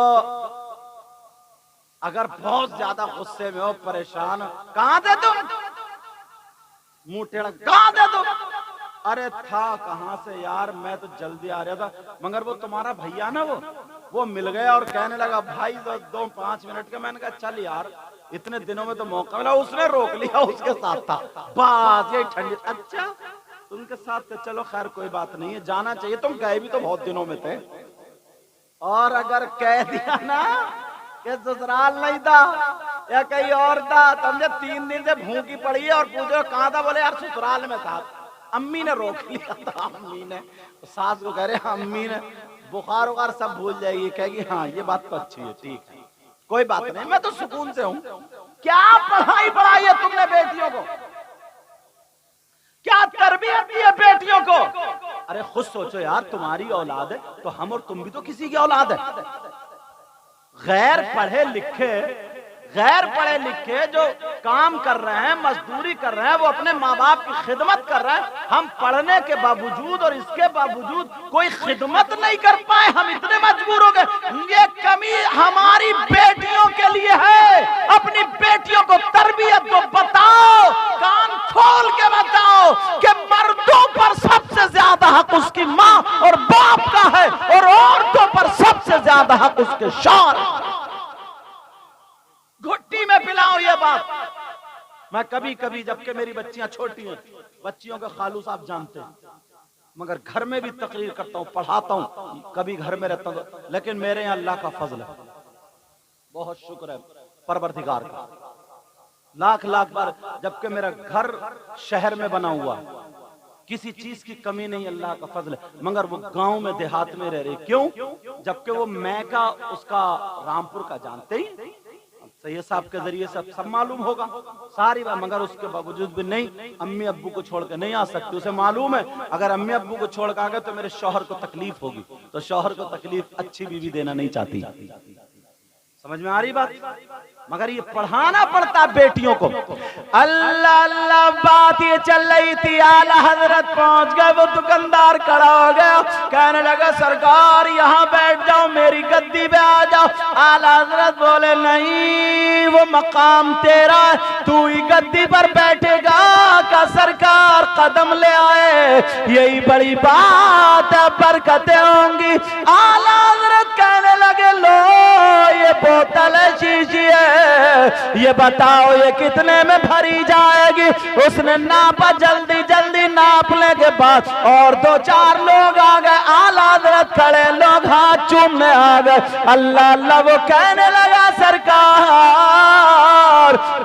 अगर बहुत ज्यादा गुस्से में हो, परेशान हो, कहां थे तुम, मुंह टेढ़ा, कहां थे तुम, अरे था कहां से यार, मैं तो जल्दी आ रहा था, मगर वो तुम्हारा भैया ना वो मिल गया और कहने लगा भाई 2-5 मिनट का। मैंने कहा चल यार, इतने दिनों में तो मौका मिला, उसने रोक लिया, उसके साथ था, बस यही ठंडी। अच्छा उनके साथ तो चलो खैर कोई बात नहीं है, जाना चाहिए, तुम गए भी तो बहुत दिनों में थे। और अगर कह दिया ना कि ससुराल नहीं था या कहीं और था, समझे 3 दिन से भूखी पड़ी है और पूछो कहां था, बोले यार ससुराल में था, अम्मी ने रोक लिया था। अम्मी ने सास को कह रहे अम्मी ने बुखार वुखार सब भूल जाएगी, कहेगी हाँ ये बात तो अच्छी है, ठीक है कोई बात नहीं, मैं तो सुकून से हूं। क्या पढ़ाई है तुमने बेटियों को, क्या तरबियत दी है बेटियों को। अरे खुद सोचो यार, तुम्हारी औलाद है तो हम और तुम भी तो किसी की औलाद है। गैर पढ़े लिखे जो काम कर रहे हैं, मजदूरी कर रहे हैं, वो अपने माँ बाप की खिदमत कर रहे हैं। हम पढ़ने के बावजूद और इसके बावजूद कोई खिदमत नहीं कर पाए, हम इतने मजबूर हो गए। ये कमी हमारी बेटियों के लिए है। अपनी बेटियों को तरबियत को बताओ, कान खोल के बताओ कि मर्दों पर सबसे ज्यादा हक उसकी माँ और बाप का है और औरतों पर सबसे ज्यादा हक उसके शौहर। बात। मैं कभी कभी, जबकि मेरी बच्चियां छोटी हैं, बच्चियों के खालू साहब जानते हैं, मगर घर में भी तकरीर करता हूँ, पढ़ाता हूँ, कभी घर में रहता हूँ, लेकिन मेरे यहाँ अल्लाह का फजल है, बहुत शुक्र है परवरदिगार का, लाख लाख बार। जबकि मेरा घर शहर में बना हुआ, किसी चीज की कमी नहीं, अल्लाह का फजल है, मगर वो गांव में देहात में रह रही। क्यों? जबकि वो मैं का उसका रामपुर का जानते ही, सैयद साहब के जरिए सब मालूम होगा सारी बात, मगर उसके बावजूद भी नहीं, अम्मी अब्बू को छोड़ के नहीं आ सकती। उसे मालूम है अगर अम्मी अब्बू को छोड़ के आ गए तो मेरे शौहर को तकलीफ होगी, तो शौहर को तकलीफ अच्छी बीवी देना नहीं चाहती। समझ में आ रही बात? मगर ये पढ़ाना पड़ता बेटियों को। अल्लाह अल्लाह, बात ये चल रही थी, आला हजरत पहुंच गए, वो दुकानदार खड़ा हो गया, कहने लगा सरकार यहाँ बैठ जाओ, मेरी गद्दी पे आ जाओ। आला हजरत बोले नहीं, वो मकाम तेरा, तू ही गद्दी पर बैठेगा। का सरकार कदम ले आए, यही बड़ी बात है, बरकतें होंगी। आला हजरत कहने लगे लो ये बोतल शीशी है, ये बताओ ये कितने में भरी जाएगी? उसने नापा, जल्दी जल्दी नापने के बाद और दो चार लोग आ गए, आला हज़रत खड़े लोग हाथ चूमने आ गए। अल्लाह अल्लाह, वो कहने लगा सरकार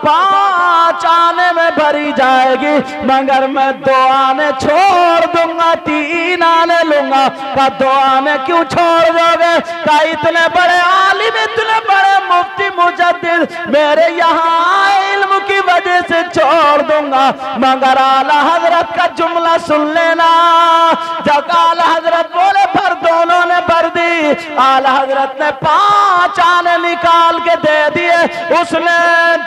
5 आने में भरी जाएगी, मगर मैं 2 आने छोड़ दूंगा, 3 आने लूंगा। का 2 आने क्यों छोड़ दोगे? का इतने बड़े आलिम, इतने बड़े मुफ्ती मुजद्दिद मेरे यहाँ इल्म की वजह से छोड़ दूंगा। मगर आला हजरत का जुमला सुन लेना, जब आला हजरत बोले भर, दोनों ने भर दी। आला हजरत ने 5 आने निकाल के दे दिए, उसने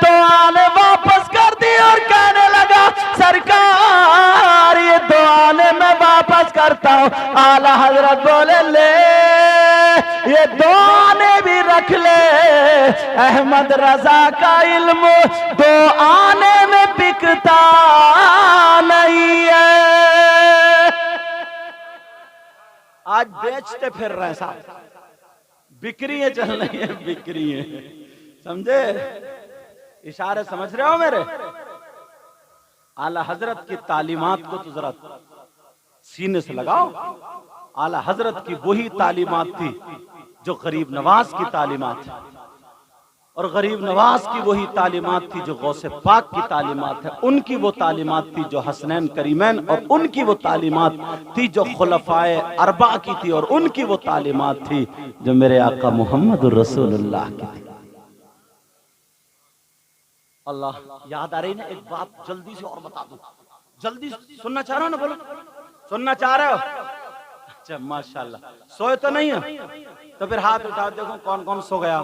2 आने वापस कर दी और कहने लगा सरकार ये 2 आने मैं वापस करता हूँ। आला हजरत बोले ले ये 2 आने भी रख ले, अहमद रजा का इल्म 2 आने में बिकता नहीं है। आज बेचते फिर रहे साहब, बिक्री है चल रही है, बिक्री है, समझे? इशारे समझ रहे हो मेरे? आला हजरत की तालीमात को तो जरा सीने से लगाओ। आला हजरत की वही तालीमात थी जो गरीब नवाज की तालीमात थी, और गरीब नवाज की वही तालीमात थी जो गौसे पाक की तालीमात है। उनकी वो तालीमात थी जो हसनैन करीमैन, और उनकी वो तालीमात थी जो खुलफाए अरबा की थी, और उनकी वो तालीमात थी जो मेरे आका मोहम्मद रसूलुल्लाह की थी। अल्लाह, याद आ रही ना एक बात, जल्दी से और बता दूं, जल्दी सुनना चाह रहे हो ना? बोलो, सुनना चाह रहे हो? अच्छा माशाल्लाह, सोए तो नहीं है? तो फिर हाथ उठाओ, देखो कौन कौन सो गया।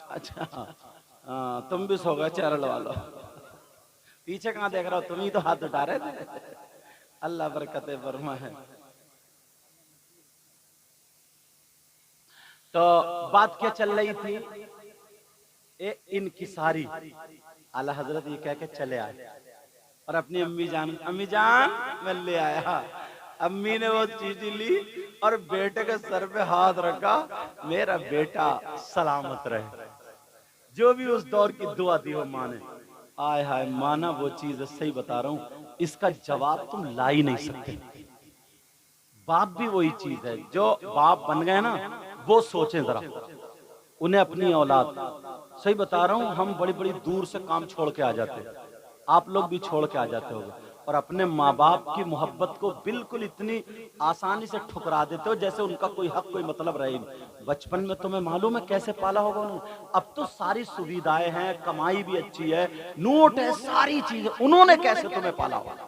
अच्छा हाँ, तुम भी सो गए, चेहरा लगा लो। पीछे कहाँ देख रहे हो? तुम ही तो हाथ उठा रहे थे। अल्लाह बरकत फरमाए। तो बात क्या चल रही थी? इनकी सारी आला हजरत ये कह के चले आए और अपनी अम्मी जान मैं ले आया। अम्मी ने वो चीज ली और बेटे के सर पे हाथ रखा, मेरा बेटा सलामत रहे। जो भी उस दौर की दुआ दी हो माँ ने, आय हाय माना वो चीज, सही बता रहा हूं, इसका जवाब तुम ला ही नहीं सकते। बाप भी वही चीज है, जो बाप बन गए ना, वो सोचें जरा, उन्हें अपनी औलाद, सही बता रहा हूं, हम बड़ी बड़ी दूर से काम छोड़ के आ जाते, आप लोग भी छोड़ के आ जाते होगे, और अपने माँ बाप की मोहब्बत को बिल्कुल इतनी आसानी से ठुकरा देते हो जैसे उनका कोई हक, कोई मतलब रहे नहीं। बचपन में तुम्हें मालूम है कैसे पाला होगा उन्होंने? अब तो सारी सुविधाएं हैं, कमाई भी अच्छी है, नोट है, सारी चीजें, उन्होंने कैसे तुम्हें पाला होगा?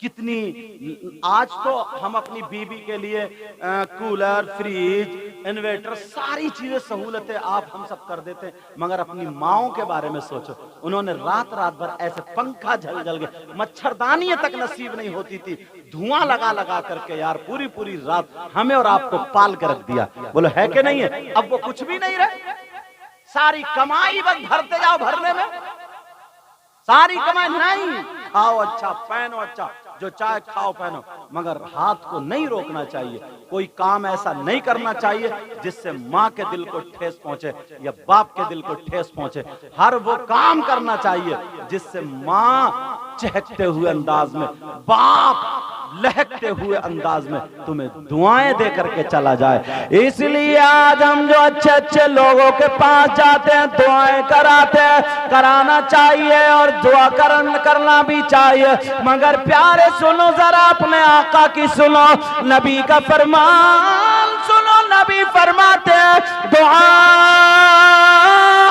कितनी आज तो हम अपनी बीबी के लिए कूलर, फ्रिज, इन्वर्टर, सारी चीजें, सहूलतें आप हम सब कर देते, मगर अपनी माओं के बारे में सोचो, उन्होंने रात रात भर ऐसे पंखा झल झल के, मच्छरदानी तक नसीब नहीं होती थी, धुआं लगा लगा करके यार पूरी पूरी रात हमें और आपको पाल कर रख दिया। बोलो है कि नहीं है? अब वो कुछ भी नहीं रहे, सारी कमाई बस भरते जाओ, भरने में सारी कमाई नहीं, खाओ अच्छा, पहनो अच्छा, जो चाहे खाओ पहनो, मगर हाथ को नहीं रोकना चाहिए। कोई काम ऐसा नहीं करना चाहिए जिससे माँ के दिल को ठेस पहुंचे या बाप के दिल को ठेस पहुंचे। हर वो काम करना चाहिए जिससे माँ चहकते हुए अंदाज में, बाप लहकते हुए अंदाज में तुम्हें दुआएं दे करके चला जाए। इसलिए आज हम जो अच्छे अच्छे लोगों के पास जाते हैं, दुआएं कराते हैं, कराना चाहिए और दुआ करना भी चाहिए। मगर प्यारे सुनो जरा अपने आका की सुनो, नबी का फरमान सुनो। नबी फरमाते हैं दुआ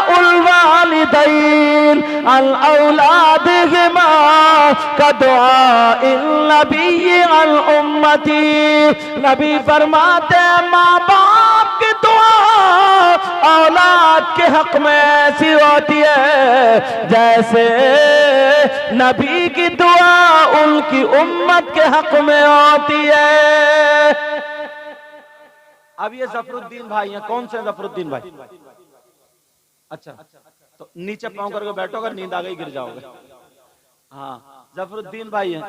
उल वालिदैन अल औलादिहिमा का दुआ इल नबी अल उम्मती। नबी फरमाते हैं माँ बाप की दुआ औलाद के हक में ऐसी होती है जैसे नबी की दुआ उनकी उम्मत के हक में होती है। अब ये जफरुद्दीन भाई हैं, कौन से जफरुद्दीन भाई? अच्छा, तो नीचे पाँव करके बैठोगे, नींद आ गई गिर जाओगे। हाँ, जफरुद्दीन भाई हैं।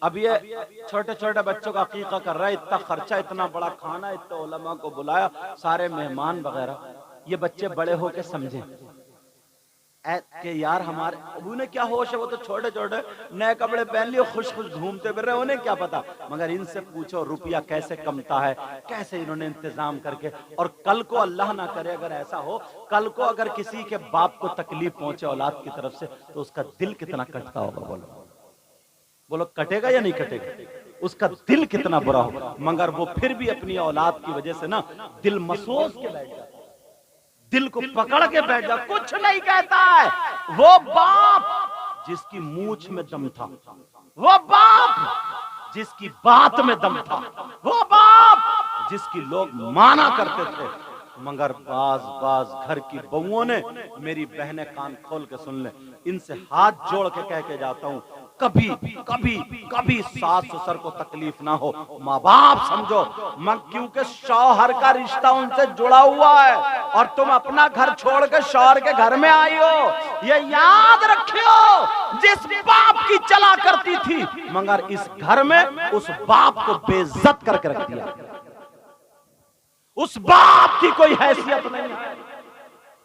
अब ये छोटे छोटे बच्चों का अकीका कर रहा है, इतना खर्चा, इतना बड़ा खाना, इतना उलमा को बुलाया, सारे मेहमान वगैरह। ये बच्चे बड़े होके समझे कि यार हमारे उन्हें क्या होश है, वो तो छोटे छोटे नए कपड़े पहन लिए, खुश खुश घूमते फिर रहे, उन्हें क्या पता। मगर इनसे पूछो रुपया कैसे कमता है, कैसे इन्होंने इंतजाम करके। और कल को अल्लाह ना करे अगर ऐसा हो, कल को अगर किसी के बाप को तकलीफ पहुंचे औलाद की तरफ से, तो उसका दिल कितना कटता होगा। बोलो बोलो, कटेगा या नहीं कटेगा? उसका दिल कितना बुरा होगा। मगर वो फिर भी अपनी औलाद की वजह से ना दिल मसोस के बैठ जाता, दिल को पकड़ के बैठ जा, कुछ नहीं कहता है। वो बाप जिसकी मूछ में दम था, वो बाप जिसकी बात में दम था, वो बाप जिसकी लोग माना करते थे। मगर बाज घर की बहुओं ने, मेरी बहनें कान खोल के सुन ले, इनसे हाथ जोड़ के कह के जाता हूं, कभी कभी कभी सास ससुर को तकलीफ ना हो, माँ बाप समझो। क्योंकि शौहर का रिश्ता उनसे जुड़ा हुआ है और तुम अपना घर छोड़ के शौहर के घर में आई हो। ये याद रखियो, जिस बाप की चला करती थी, मगर इस घर में उस बाप को बेइज्जत करके रख दिया। उस बाप की कोई हैसियत नहीं है,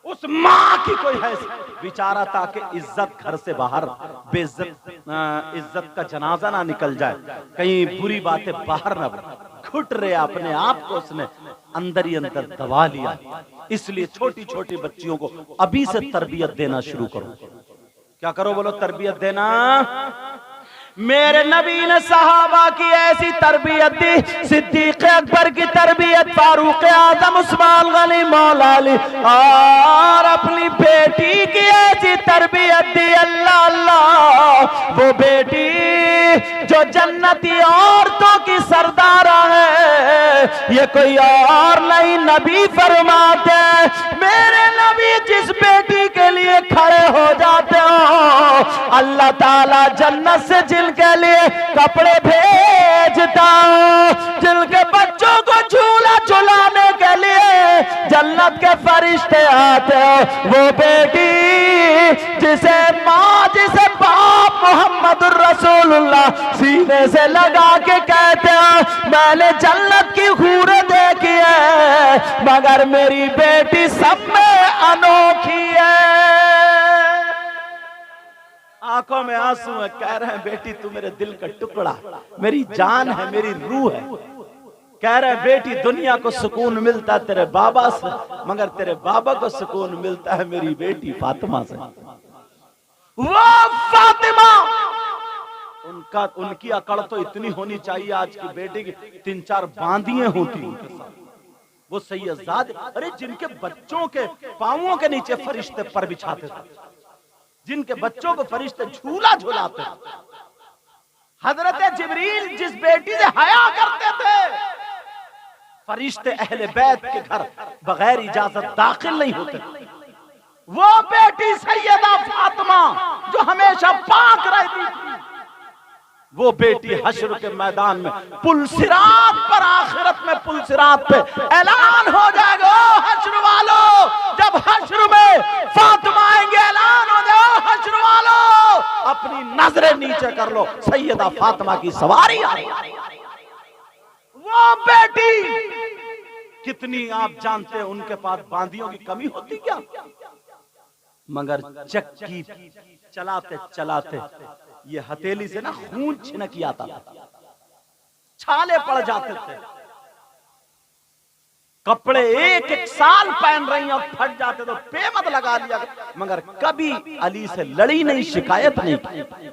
उस माँ की कोई हैसियत। बेचारा ताकि इज्जत घर से बाहर, बेइज्जत इज्जत का जनाजा ना निकल जाए, कहीं बुरी बातें बाहर ना घुट रहे, अपने आप को उसने अंदर ही अंदर दबा लिया। इसलिए छोटी छोटी बच्चियों को अभी से तरबियत देना शुरू करो। क्या करो? बोलो, तरबियत देना। मेरे नबी ने सहाबा की ऐसी तरबियत दी, सिद्दीक अकबर की तरबियत, फारूक आजम, उस्मान गनी, मौला अली, और अपनी बेटी की ऐसी तरबियत दी। अल्लाह अल्लाह, वो बेटी जो जन्नती औरतों की सरदारा है, ये कोई और नहीं, नबी फरमाते मेरे नबी जिस बेटी के लिए खड़े हो जाते हो, अल्लाह ताला जन्नत से जिनके लिए कपड़े भेजता हूं, जिनके बच्चों को झूला झुलाने के लिए जन्नत के फरिश्ते आते हो, वो बेटी जिसे माँ, जिसे बाप मोहम्मदुर रसूलुल्लाह सीने से लगा के कहते हैं मैंने जन्नत की हूरें देखी है, मगर मेरी बेटी सब में अनोखी है। आंखों में आंसू है, कह रहे हैं बेटी तू मेरे दिल का टुकड़ा, मेरी जान है, मेरी रूह है। कह रहे हैं बेटी दुनिया को सुकून मिलता है तेरे बाबा से, मगर तेरे बाबा को सुकून मिलता है मेरी बेटी फातिमा से। वो फातिमा, उनकी अकड़ तो इतनी होनी चाहिए, आज की बेटी की 3-4 बांदियां होती उनके साथ। वो सैयदाद, अरे जिनके बच्चों के पांवों के नीचे फरिश्ते पर बिछाते थे, जिनके बच्चों को फरिश्ते झूला झूलाते, हजरत जिब्रील जिस बेटी से हया करते थे, फरिश्ते अहले बैत के घर बगैर इजाजत दाखिल नहीं होते। वो बेटी सैयदा फातिमा जो हमेशा पाक रहती थी, वो बेटी हश्र के मैदान में पुलसिरात पर, आखिरत में पुलसिरात पे ऐलान हो जाएगा, ओ हश्र वालों, जब हश्र में फातिमा आएंगे ऐलान हो जाए, ओ हश्र वालों अपनी नजरें नीचे कर लो, सैयदा फातिमा की सवारी आ रही। वो बेटी कितनी आप जानते हैं उनके पास बांदियों की कमी होती क्या, मगर चक्की चलाते चलाते ये हथेली से ना खून छिनक आता था, छाले पड़ जाते थे, कपड़े एक एक साल पहन रही और फट जाते तो पेमत लगा लिया, मगर कभी अली से लड़ी नहीं, शिकायत नहीं की।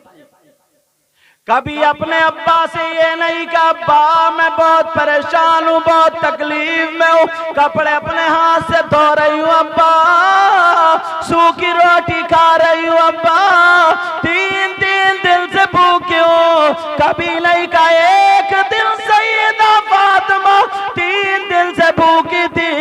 कभी अपने अब्बा से ये नहीं कहा अब्बा मैं बहुत परेशान हूँ, बहुत तकलीफ में हूँ, कपड़े अपने हाथ से धो रही हूँ अब्बा, सूखी रोटी खा रही हूँ अब्बा, 3 दिन से भूखी हूँ। कभी नहीं कहा एक दिन सैयदा फातिमा 3 दिन से भूखी थी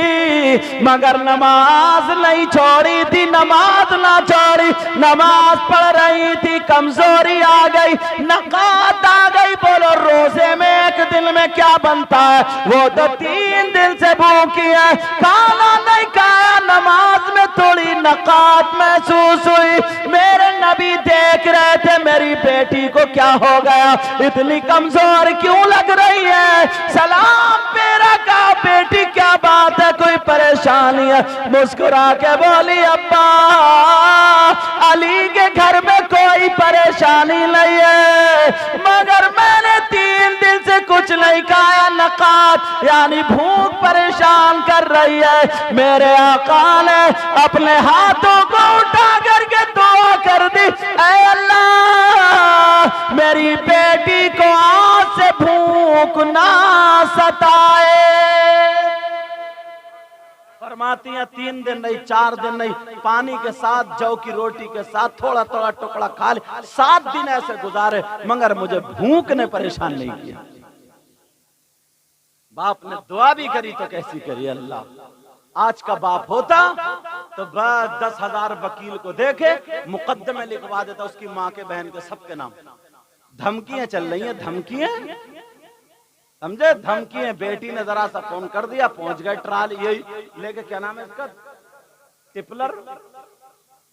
मगर नमाज नहीं छोड़ी थी, नमाज ना छोड़ी, नमाज पढ़ रही थी, कमजोरी आ गई, नकात आ गई। बोलो रोजे में एक दिन में क्या बनता है, वो तो 3 दिन से भूखी है, खाना नहीं खाया, नमाज में थोड़ी नकात महसूस हुई। मेरे नबी देख रहे थे मेरी बेटी को क्या हो गया, इतनी कमजोर क्यों लग रही है, सलाम मेरा कहा बेटी क्या बात है, कोई परेशानी है, मुस्कुरा के बोली अब्बा अली के घर में कोई परेशानी नहीं है, मगर मैंने 3 दिन से कुछ नहीं खाया, नकात यानी भूख परेशान कर रही है। मेरे आका ने अपने हाथों को उठा करके दुआ कर दी, ऐ अल्लाह मेरी बेटी को आज से भूख ना सताए। फरमाती हैं 3 दिन नहीं, 4 दिन नहीं, पानी के साथ जौ की रोटी के साथ थोड़ा थोड़ा टुकड़ा खा ले, 7 दिन ऐसे गुजारे मगर मुझे भूख ने परेशान नहीं किया। बाप ने दुआ भी करी तो कैसी करी, अल्लाह आज का बाप होता तो बस 10,000 वकील को देखे मुकद्दमे लिखवा देता उसकी माँ के बहन के सबके नाम। धमकियां चल रही हैं, धमकियां समझे, धमकियां। बेटी ने जरा सा फोन कर दिया, पहुंच गए ट्राली यही लेके, क्या नाम है इसका, टिपलर,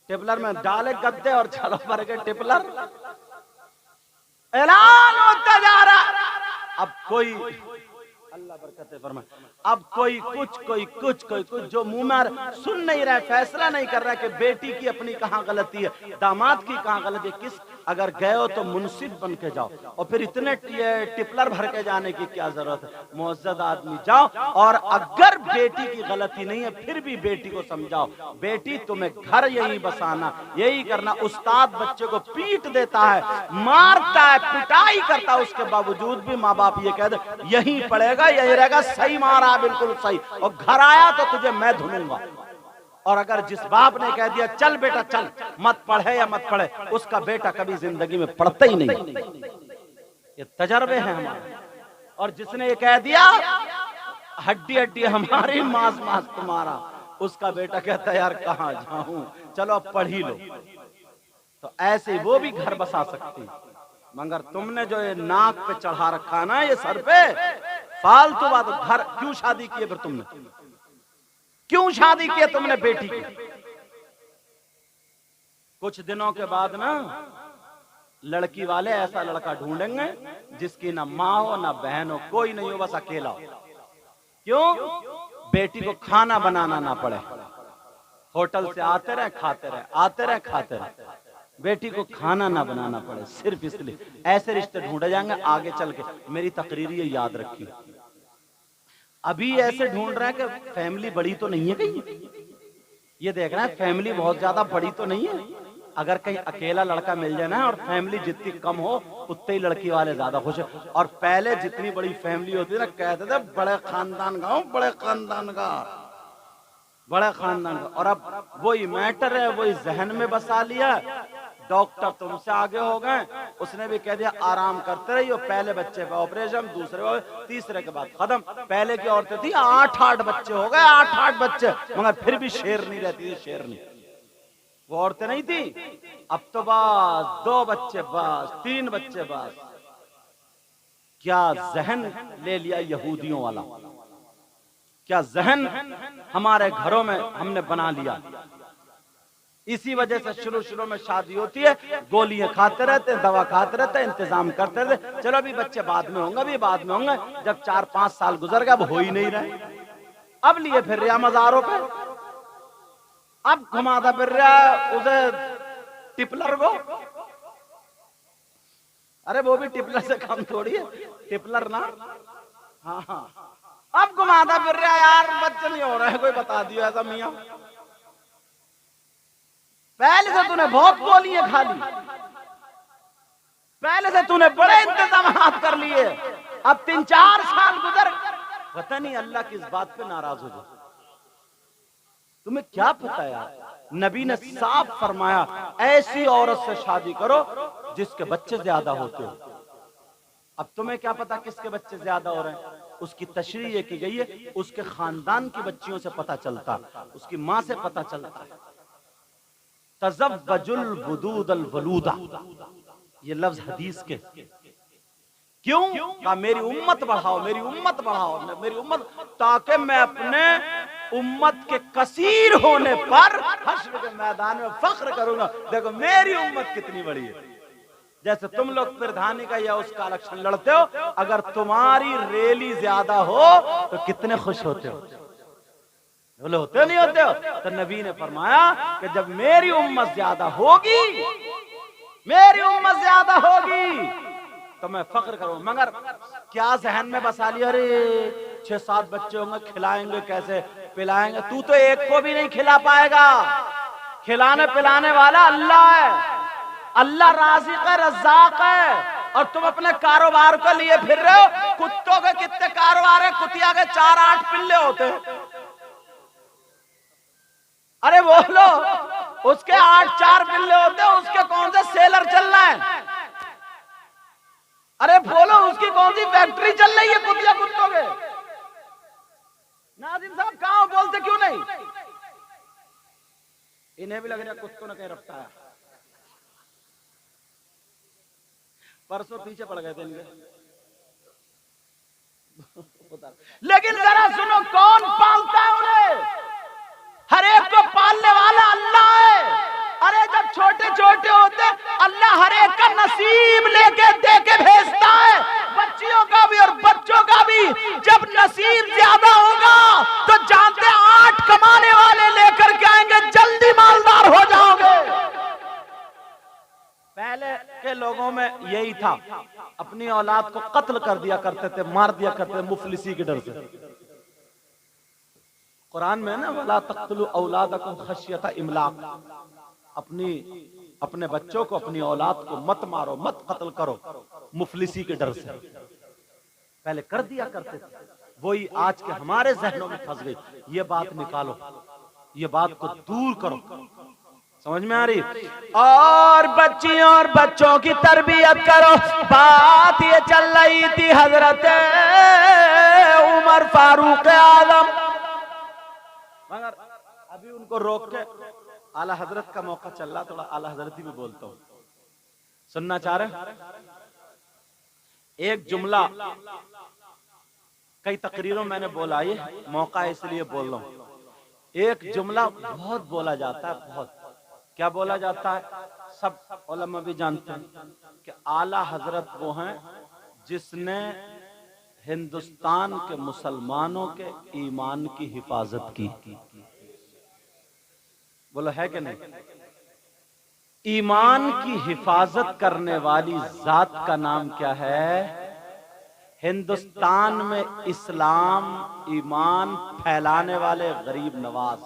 टिपलर में डाले गद्दे और चलो भर के टिपलर, ऐलान होता जा रहा। अब कोई अल्लाह बरकत फरमाए, अब कोई कुछ कोई कुछ कोई कुछ, जो मुंह में सुन नहीं रहा है, फैसला नहीं कर रहा है कि बेटी की अपनी कहां गलती है, दामाद की कहां गलती है, किस अगर गए हो तो मुंसिफ बन के जाओ, और फिर इतने टिपलर भर के जाने की क्या जरूरत है, मुअज्जद आदमी जाओ, और अगर बेटी की गलती नहीं है फिर भी बेटी को समझाओ, बेटी तुम्हें घर यही बसाना, यही करना। उस्ताद बच्चे को पीट देता है, मारता है, पिटाई करता है, उसके बावजूद भी माँ बाप ये कह दे यही पड़ेगा, यही रहेगा, सही मारा बिल्कुल सही, और घर आया तो तुझे मैं धुलूंगा। और अगर जिस बाप ने कह दिया चल बेटा चल, मत पढ़े या मत पढ़े, उसका बेटा कभी जिंदगी में पढ़ता ही नहीं। ये तजर्बे हैं हमारे। और जिसने ये कह दिया हड्डी हड्डी हमारी, मांस मांस तुम्हारा, उसका बेटा कहता है यार कहां जाऊं, चलो अब पढ़ ही लो। तो ऐसे वो भी घर बसा सकती, मगर तुमने जो ये नाक पे चढ़ा रखा ना, ये सर पे फालतू बात। घर क्यों शादी की फिर तुमने, क्यों शादी की तुमने बेटी की? कुछ दिनों के बाद ना लड़की वाले ऐसा लड़का ढूंढेंगे जिसकी ना माँ हो ना बहन हो, कोई नहीं हो, बस अकेला हो। क्यों? बेटी को खाना बनाना ना पड़े, होटल से आते रहे खाते रहे, आते रहे खाते रहे, बेटी को खाना ना बनाना पड़े, सिर्फ इसलिए। ऐसे रिश्ते ढूंढे जाएंगे आगे चल के। मेरी तकरीर ये याद रखी, अभी ऐसे ढूंढ रहे हैं कि फैमिली बड़ी तो नहीं है कहीं, ये देख रहे हैं फैमिली बहुत ज्यादा बड़ी तो नहीं है। अगर कहीं अकेला लड़का मिल जाए ना, और फैमिली जितनी कम हो उतने ही लड़की वाले ज्यादा खुश है। और पहले जितनी बड़ी फैमिली होती है ना, कहते थे बड़े खानदान का हूं, बड़े खानदान का, बड़े खानदान का। और अब वही मैटर है, वही जहन में बसा लिया। डॉक्टर तुमसे आगे हो गए, उसने भी कह दिया आराम करते रहिए, पहले बच्चे का ऑपरेशन, दूसरे तीसरे के बाद खत्म। पहले की औरतें थी 8-8 बच्चे हो गए, 8-8 बच्चे, मगर फिर भी शेर नहीं रहती थी, शेर नहीं, वो औरतें नहीं थी। अब तो बस 2 बच्चे बस, 3 बच्चे बस। क्या जहन ले लिया यहूदियों वाला, क्या जहन हमारे घरों में हमने बना लिया। इसी वजह से शुरू शुरू में शादी होती है, गोलियां खाते रहते हैं, दवा खाते रहते हैं, इंतजाम करते रहते, चलो अभी बच्चे बाद में होंगे, अभी बाद में होंगे। जब 4-5 साल गुजर गए, अब हो ही नहीं रहे। अब लिए फिर रहा मजारों पे, अब घुमाता फिर रहा उसे टिपलर को। अरे वो भी टिपलर से कम थोड़ी है, टिपलर ना। हाँ हाँ, अब घुमाता फिर रहा यार, बच्चे नहीं हो रहे हैं, कोई बता दियो ऐसा मियां। पहले से तूने बहुत गोलियां खा ली, पहले से तूने बड़े इंतजाम कर लिए, अब 3-4 साल गुजर, पता नहीं अल्लाह किस बात पे नाराज हो जाए। तुम्हें क्या पता यार, नबी ने साफ फरमाया ऐसी औरत से शादी करो जिसके बच्चे ज्यादा होते हो। अब तुम्हें क्या पता किसके बच्चे ज्यादा हो रहे हैं, उसकी तशरीह ये की गई है, उसके खानदान की बच्चियों से पता चलता, उसकी मां से पता चलता है। तज़व्वजुल वुदूदल वलूदा, ये लफ्ज हदीस के। क्यों कहा? मेरी उम्मत बढ़ाओ, मेरी उम्मत बढ़ाओ, मेरी उम्मत, ताकि मैं अपने उम्मत के कसीर होने पर हश्र के मैदान में फख्र करूंगा, देखो मेरी उम्मत कितनी बड़ी है। जैसे तुम लोग प्रधानी का या उसका इलेक्शन लड़ते हो, अगर तुम्हारी रैली ज्यादा हो तो कितने खुश होते हो, बोले होते नहीं होते हो? तो नबी ने फरमाया कि जब मेरी उम्मत ज्यादा होगी, मेरी उम्मत ज्यादा होगी तो मैं फख्र करूं। मगर क्या जहन में बसा लिया, अरे 6-7 बच्चे होंगे, खिलाएंगे कैसे, पिलाएंगे? तू तो एक को भी नहीं खिला पाएगा, खिलाने पिलाने वाला अल्लाह है, अल्लाह राज़िक़ है, रज़्ज़ाक़ है। और तुम अपने कारोबार को लिए फिर रहे हो। कुत्तों के कितने कारोबार है, कुतिया के 4-8 पिल्ले होते हैं। अरे बोलो, उसके 8-4 पिल्ले होते हैं, उसके कौन से सेलर चल रहा है? अरे बोलो, उसकी कौन सी फैक्ट्री चल रही है कुतिया कुत्तों के? नाज़िम साहब कहां बोलते क्यों नहीं? इन्हें भी लग रहा कुत्तों ने कहीं रफ्ता है। परसों पीछे पड़ गए थे इनके। लेकिन जरा सुनो, कौन पालता है उन्हें? हर एक को पालने वाला अल्लाह है। अरे जब छोटे छोटे होते अल्लाह हर एक का नसीब लेके दे के भेजता है, बच्चियों का भी और बच्चों का भी। जब नसीब ज्यादा होगा तो जानते 8 कमाने वाले लेकर के आएंगे, जल्दी मालदार हो जाओगे। पहले के लोगों में यही था, अपनी औलाद को कत्ल कर दिया करते थे, मार दिया करते थे मुफलिसी के डर से। कुरान में ना, वला तक़्तुलू औलादकुम खश्यता इमलाक, अपने बच्चों को, अपनी औलाद को मत मारो, मत कत्ल करो मुफलिसी के डर से। पहले कर दिया करते थे, वही आज के हमारे जहनों में फंस गई। ये बात निकालो, ये बात को दूर करो, समझ में आ रही? और बच्चियों और बच्चों की तरबियत करो। बात ये चल रही थी हजरत उमर फारूक आजम, मगर अभी उनको रोक के आला हजरत का मौका चल रहा, थोड़ा आला हजरत ही में बोलता हूं, सुनना चाह रहे? एक जुमला कई तकरीरों मैंने बोला, ये मौका इसलिए बोल रहा हूं। एक जुमला बहुत बोला जाता है, बहुत। क्या बोला जाता है? सब उलमा भी जानते हैं कि आला हजरत वो हैं जिसने हिंदुस्तान के मुसलमानों के ईमान की हिफाजत की। बोलो है कि नहीं? ईमान की हिफाजत करने वाली जात का नाम क्या है? हिंदुस्तान में इस्लाम ईमान फैलाने वाले गरीब नवाज,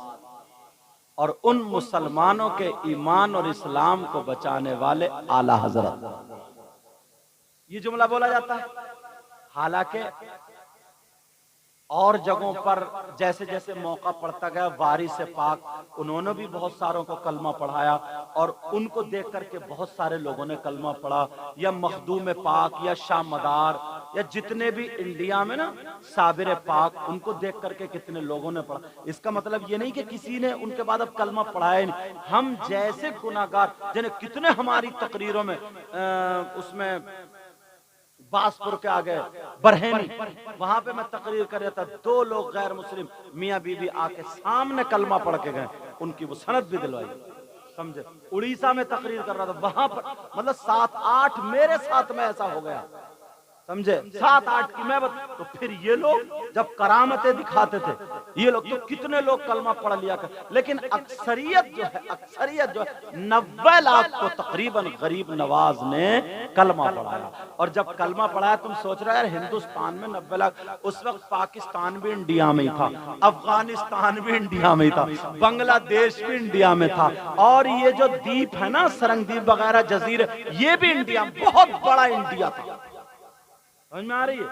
और उन मुसलमानों के ईमान और इस्लाम को बचाने वाले आला हजरत। ये जुमला बोला जाता है। हालांकि और जगहों पर जैसे जैसे मौका पड़ता गया, वारिस पाक उन्होंने भी बहुत सारों को कलमा पढ़ाया, और उनको देख करके बहुत सारे लोगों ने कलमा पढ़ा, या मखदूम पाक या शाह मदार, या जितने भी इंडिया में ना साबिर पाक, उनको देख करके कितने लोगों ने पढ़ा। इसका मतलब ये नहीं कि किसी ने उनके बाद अब कलमा पढ़ाया नहीं। हम जैसे गुनाहगार, जिन्हें कितने हमारी तकरीरों में उसमें बासपुर के आगे बरहेनी, वहां पे मैं तकरीर कर रहा था, 2 लोग गैर मुस्लिम मियां बीवी आके सामने कलमा पढ़ के गए, उनकी वो सनद भी दिलवाई। समझे, उड़ीसा में तकरीर कर रहा था, वहां पर मतलब 7-8 मेरे साथ में ऐसा हो गया, समझे, 7-8 की मैं तो फिर ये लोग जब करामतें दिखाते थे, ये लोग तो कितने लोग कलमा पढ़ लिया कर, लेकिन अक्सरियत जो है 90 लाख को तकरीबन गरीब नवाज ने कलमा पढ़ाया। और जब कलमा पढ़ाया, तुम सोच रहे यार हिंदुस्तान में 90 लाख, उस वक्त पाकिस्तान भी इंडिया में ही था, अफगानिस्तान भी इंडिया में ही था, बांग्लादेश भी इंडिया में था, और ये जो द्वीप है ना सरंगद्वीप वगैरह जजीरे, ये भी इंडिया, बहुत बड़ा इंडिया था। समझ में आ रही है?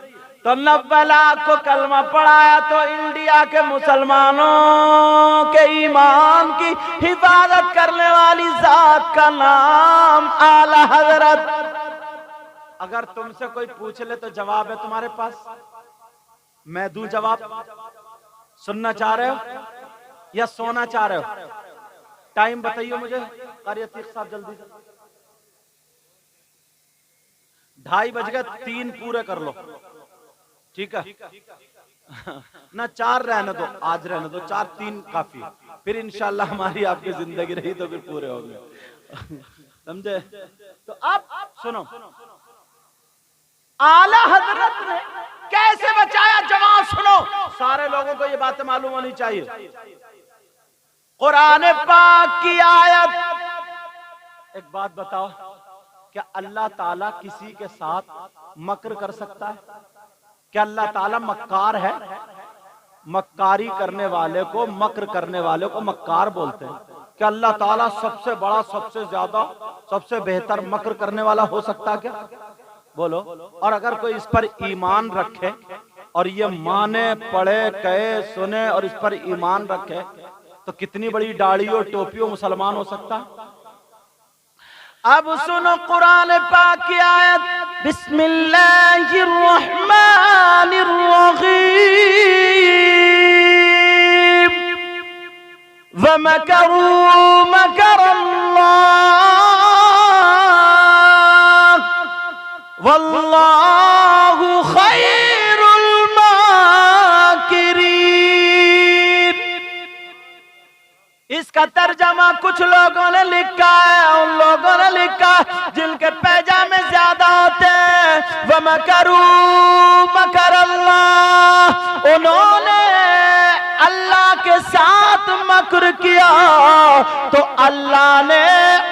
तो 90 लाख को कलमा पढ़ाया तो इंडिया के मुसलमानों के ईमान की हिफाजत करने वाली जात का नाम आला हजरत। अगर तुमसे कोई पूछ ले तो जवाब है तुम्हारे पास, मैं दूं जवाब? सुनना चाह रहे हो या सोना चाह रहे हो? टाइम बताइए मुझे, कारी अतीक साहब जल्दी से। 2:30 बज गए, 3 पूरे कर लो, ठीक है ना? 4 रहने दो, आज रहने दो 4, 3 काफी, फिर इंशाल्लाह हमारी आपकी जिंदगी रही तो फिर पूरे होंगे। समझे? तो अब सुनो, आला हजरत ने कैसे बचाया जवान, सुनो, सारे लोगों को ये बातें मालूम होनी चाहिए। कुरान पाक की आयत, एक बात बताओ, क्या अल्लाह ताला किसी के साथ मक्र कर सकता है? क्या अल्लाह ताला मक्कार है? मक्कारी करने वाले को, मक्र करने वाले को मक्कार बोलते हैं। क्या अल्लाह ताला सबसे बड़ा, सबसे ज्यादा, सबसे बेहतर मक्र करने वाला हो सकता है क्या? बोलो। और अगर कोई इस पर ईमान रखे और ये माने, पढ़े, कहे, सुने और इस पर ईमान रखे, तो कितनी बड़ी दाढ़ियों टोपियों मुसलमान हो सकता है। अब सुनो कुरान पाक की आयत, बिस्मिल्लाहिर्रहमानिर्रहीम, वमकरू मकरल्लाह वल्लाहु खैरुल माकिरीन। इसका तर्जमा कुछ लोगों ने लिखा है, उन लोगों ने लिखा जिनके पैजामे ज्यादा होते हैं, वमकरू मकरल्लाह, उन्होंने अल्लाह के साथ मक्र किया तो अल्लाह ने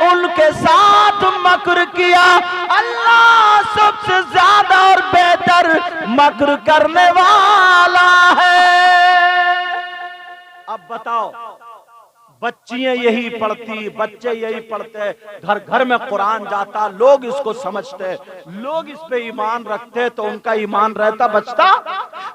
उनके साथ मक्र किया। अल्लाह सबसे ज्यादा और बेहतर मक्र करने वाला है। अब बताओ, बच्चियां यही पढ़ती, बच्चे यही पढ़ते, घर घर में कुरान जाता, लोग इसको समझते, लोग इस पे ईमान रखते, तो उनका ईमान रहता, बचता।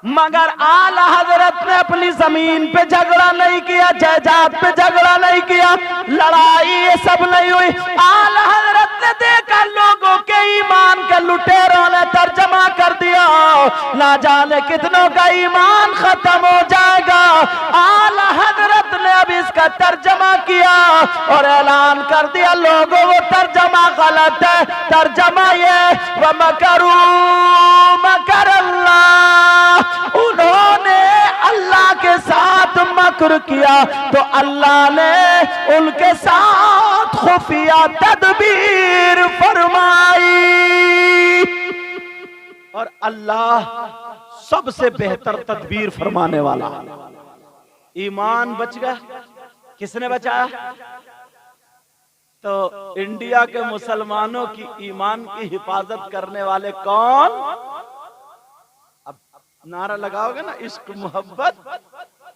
मगर आला हजरत ने अपनी जमीन पे झगड़ा नहीं किया, जायदाद पे झगड़ा नहीं किया, लड़ाई ये सब नहीं हुई। आला हजरत ने देखा लोगों के ईमान के लुटेरों ने तर्जमा कर दिया, ना जाने कितनों का ईमान खत्म हो जाएगा। आला हजरत ने अब इसका तर्जमा किया और ऐलान कर दिया, लोगों वो तर्जमा गलत है, तर्जमा ये वमकरू मकरल्लाह, उन्होंने अल्लाह के साथ मक्र किया तो अल्लाह ने उनके साथ खुफिया तदबीर फरमाई। और अल्लाह सबसे बेहतर तदबीर फरमाने वाला। ईमान बच गया, किसने बचाया? तो इंडिया के मुसलमानों की ईमान की हिफाजत करने वाले कौन? अब नारा लगाओगे ना, इश्क मोहब्बत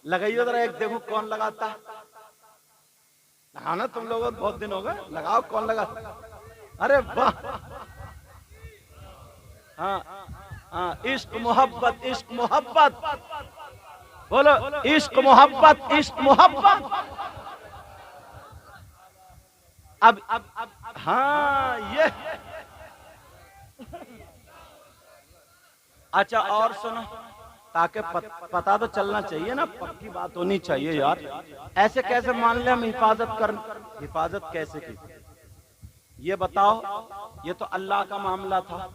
लगाइए जरा, एक देखो कौन लगाता है। हाँ ना, तुम लोगों बहुत दिन हो गए, लगाओ कौन लगा। अरे वाह, हाँ हाँ, इश्क मोहब्बत, इश्क मोहब्बत, बोलो इश्क मोहब्बत, इश्क मोहब्बत। अब हाँ ये अच्छा, और सुनो, ताकि पता तो चलना चाहिए ना, पक्की बात होनी चाहिए यार। ऐसे कैसे मान ले हम हिफाजत कर, हिफाजत कैसे की? ये बताओ, ये तो अल्लाह का मामला था,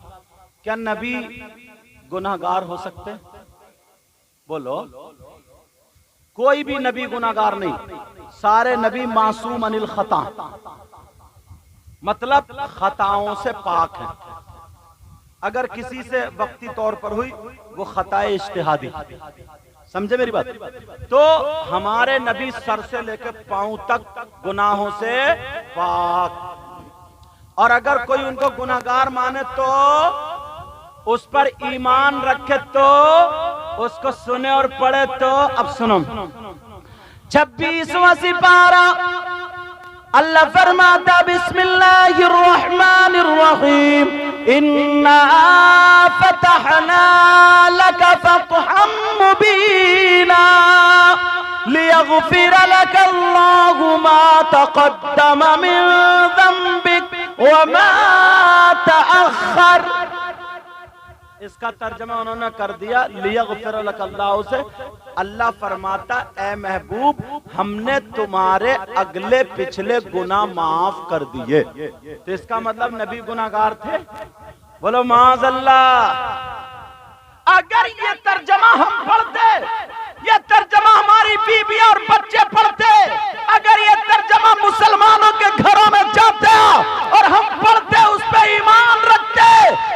क्या नबी गुनाहगार हो सकते? बोलो, कोई भी नबी गुनाहगार नहीं, सारे नबी मासूम अनिल खता, मतलब खताओं से पाक हैं। अगर किसी से वक्ती तौर पर हुई वो खताए इज्तिहादी, समझे मेरी बात। तो हमारे नबी सर से लेकर पांव तक गुनाहों से पाक, और अगर कोई उनको गुनाहगार माने तो उस पर ईमान रखे, तो उसको सुने और पढ़े। तो अब सुनो 26वां सिपारा, अल्लाह फरमाता बिस्मिल्लाहिर्रहमानिर्रहीम, इन्ना फतहना लक फतहम मुबीना लियगफिर लक अल्लाहु मा तक़द्दम मिन ज़ंबिक व मा तअख़्ख़र। इसका तर्जमा उन्होंने कर दिया लियगफिर लक अल्लाह से, अल्लाह फरमाता ए महबूब हमने तुम्हारे अगले पिछले गुनाह माफ कर दिए। तो इसका मतलब नबी गुनाहगार थे? बोलो माज़अल्लाह। अगर ये तर्जमा हम पढ़ते, ये तर्जमा हमारी बीवी और बच्चे पढ़ते, अगर ये तर्जमा मुसलमानों के घरों में जाते और हम पढ़ते, उस पे ईमान रखते,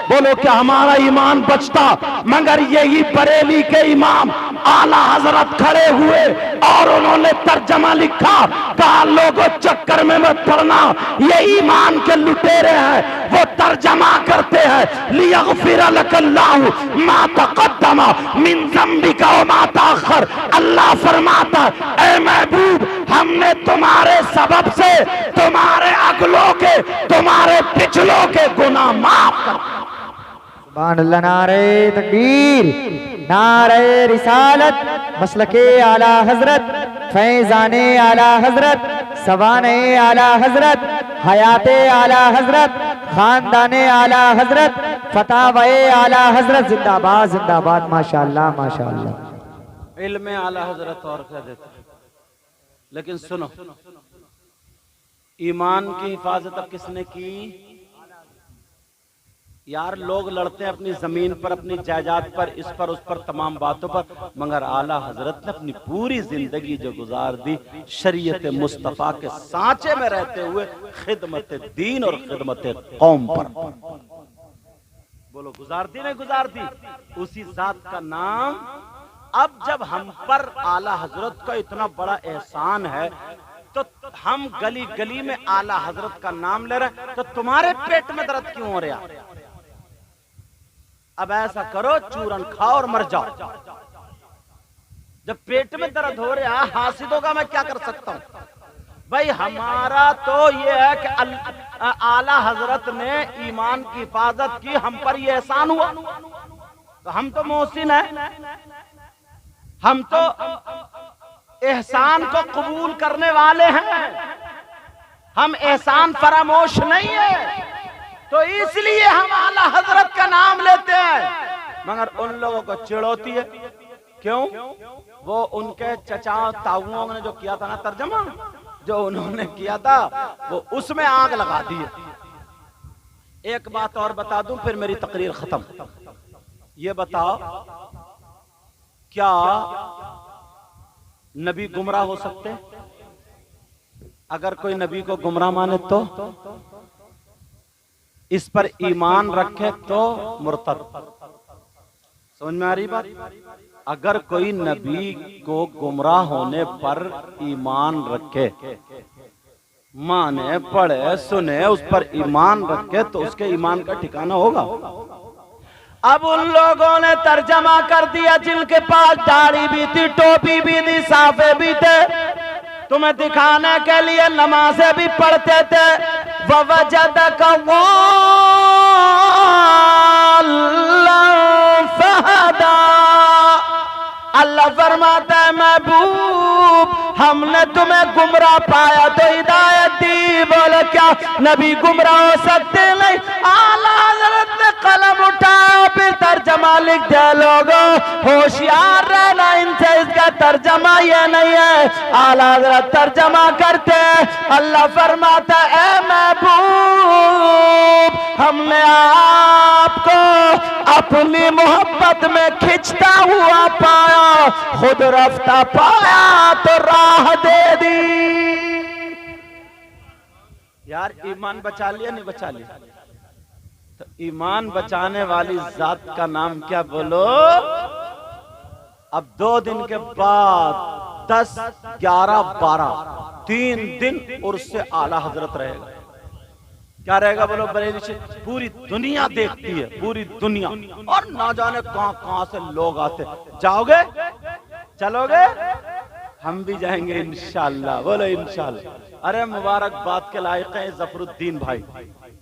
बोलो क्या हमारा ईमान बचता? मगर यही बरेली के इमाम आला हजरत खड़े हुए और उन्होंने तर्जमा लिखा, कहा लोगों चक्कर में मत पड़ना, ये ईमान के लुटेरे हैं, वो तर्जमा करते हैं लियगफिर लकल्लाहु मा तक़द्दम मिन ज़ंबिका व मा तअख़्ख़र। अल्लाह फरमाता ऐ महबूब हमने तुम्हारे सबब से तुम्हारे अगलों के तुम्हारे पिछलों के गुनाह माफ कर। सुभान अल्लाह, नारे तकबीर, नारे रिसालत, मसलके आला हजरत, फैजाने आला हजरत, सवाने आला हजरत, हयाते आला हजरत, खानदाने आला हजरत, फतावे आला हजरत, जिंदाबाद जिंदाबाद, माशाअल्लाह माशाअल्लाह। इल्म आला हजरत और कह देते, लेकिन सुनो ईमान की हिफाजत अब किसने की? यार लोग लड़ते हैं अपनी जमीन पर, अपनी जायदाद पर, इस पर उस पर, तमाम बातों पर, मगर आला हजरत ने अपनी पूरी जिंदगी जो गुजार दी शरीयत मुस्तफा के सांचे में रहते हुए खिदमत दीन और खिदमत कौम पर। बोलो गुजार दी नहीं गुजार दी? उसी जात का नाम। अब जब हम पर आला हजरत का इतना बड़ा एहसान है तो हम गली गली में आला हजरत का नाम ले रहे हैं, तो तुम्हारे पेट में दर्द क्यों हो रहा? अब ऐसा करो चूरन खाओ और मर जाओ। जब पेट में दर्द हो रहा है, हासिदों का मैं क्या कर सकता हूं भाई? हमारा तो ये है कि आला हजरत ने ईमान की हिफाजत की, हम पर ये एहसान हुआ, तो हम तो मोहसिन है, हम तो एहसान को कबूल करने वाले हैं, हम एहसान फरामोश नहीं है, तो इसलिए हम आला हजरत का नाम लेते हैं। मगर उन लोगों को चिढ़ोती है, क्यों? वो उनके चचा ताऊओं ने जो किया था ना तर्जमा, जो उन्होंने किया था वो उसमें आग लगा दी है। एक बात और बता दूं फिर मेरी तकरीर खत्म। ये बताओ क्या नबी गुमराह हो सकते? अगर कोई नबी को गुमराह माने तो, इस पर ईमान रखे तो मुर्तद। समझ में आ रही बात? अगर कोई नबी को गुमराह होने पर ईमान रखे, माने, पढ़े, सुने, उस पर ईमान रखे, तो उसके ईमान का ठिकाना होगा। अब उन लोगों ने तर्जमा कर दिया जिनके पास दाढ़ी भी थी, टोपी भी थी, साफे भी थे, तुम्हें दिखाने के लिए नमाजें भी पढ़ते थे। ववजदक ज़ाल्लन फहदा, अल्लाह फरमाता है महबूब हमने तुम्हें गुमराह पाया तो हिदायत दी। बोलो क्या नबी गुमराह हो सकते? नहीं। आला हज़रत ने कलम उठाओ फिर तर्जमा लिख दे लोगों, होशियार रहना इनसे, इसका तर्जमा ये नहीं है। आला हज़रत तर्जमा करते, अल्लाह फरमाता ऐ महबूब हमने आपको अपनी मोहब्बत में खिंचता हुआ पाया, खुद रफ्ता पाया तो राह दे दी। यार ईमान बचा लिया नहीं बचा लिया? तो ईमान बचाने वाली जात का नाम क्या बोलो? अब 2 दिन के बाद 10, 11, 12 3 दिन उर्से आला हजरत रहेगा। क्या रहेगा बोलो? बरेली से पूरी दुनिया देखती है, पूरी दुनिया, और ना जाने कहां कहां से लोग आते। जाओगे? चलोगे? हम भी जाएंगे इंशाअल्लाह। बोलो इंशाअल्लाह। अरे मुबारकबाद के लायक है जफरुद्दीन भाई,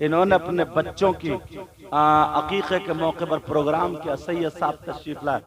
इन्होंने अपने बच्चों की अकीक़े के मौके पर प्रोग्राम किया। सैयद साहब तशरीफ लाए।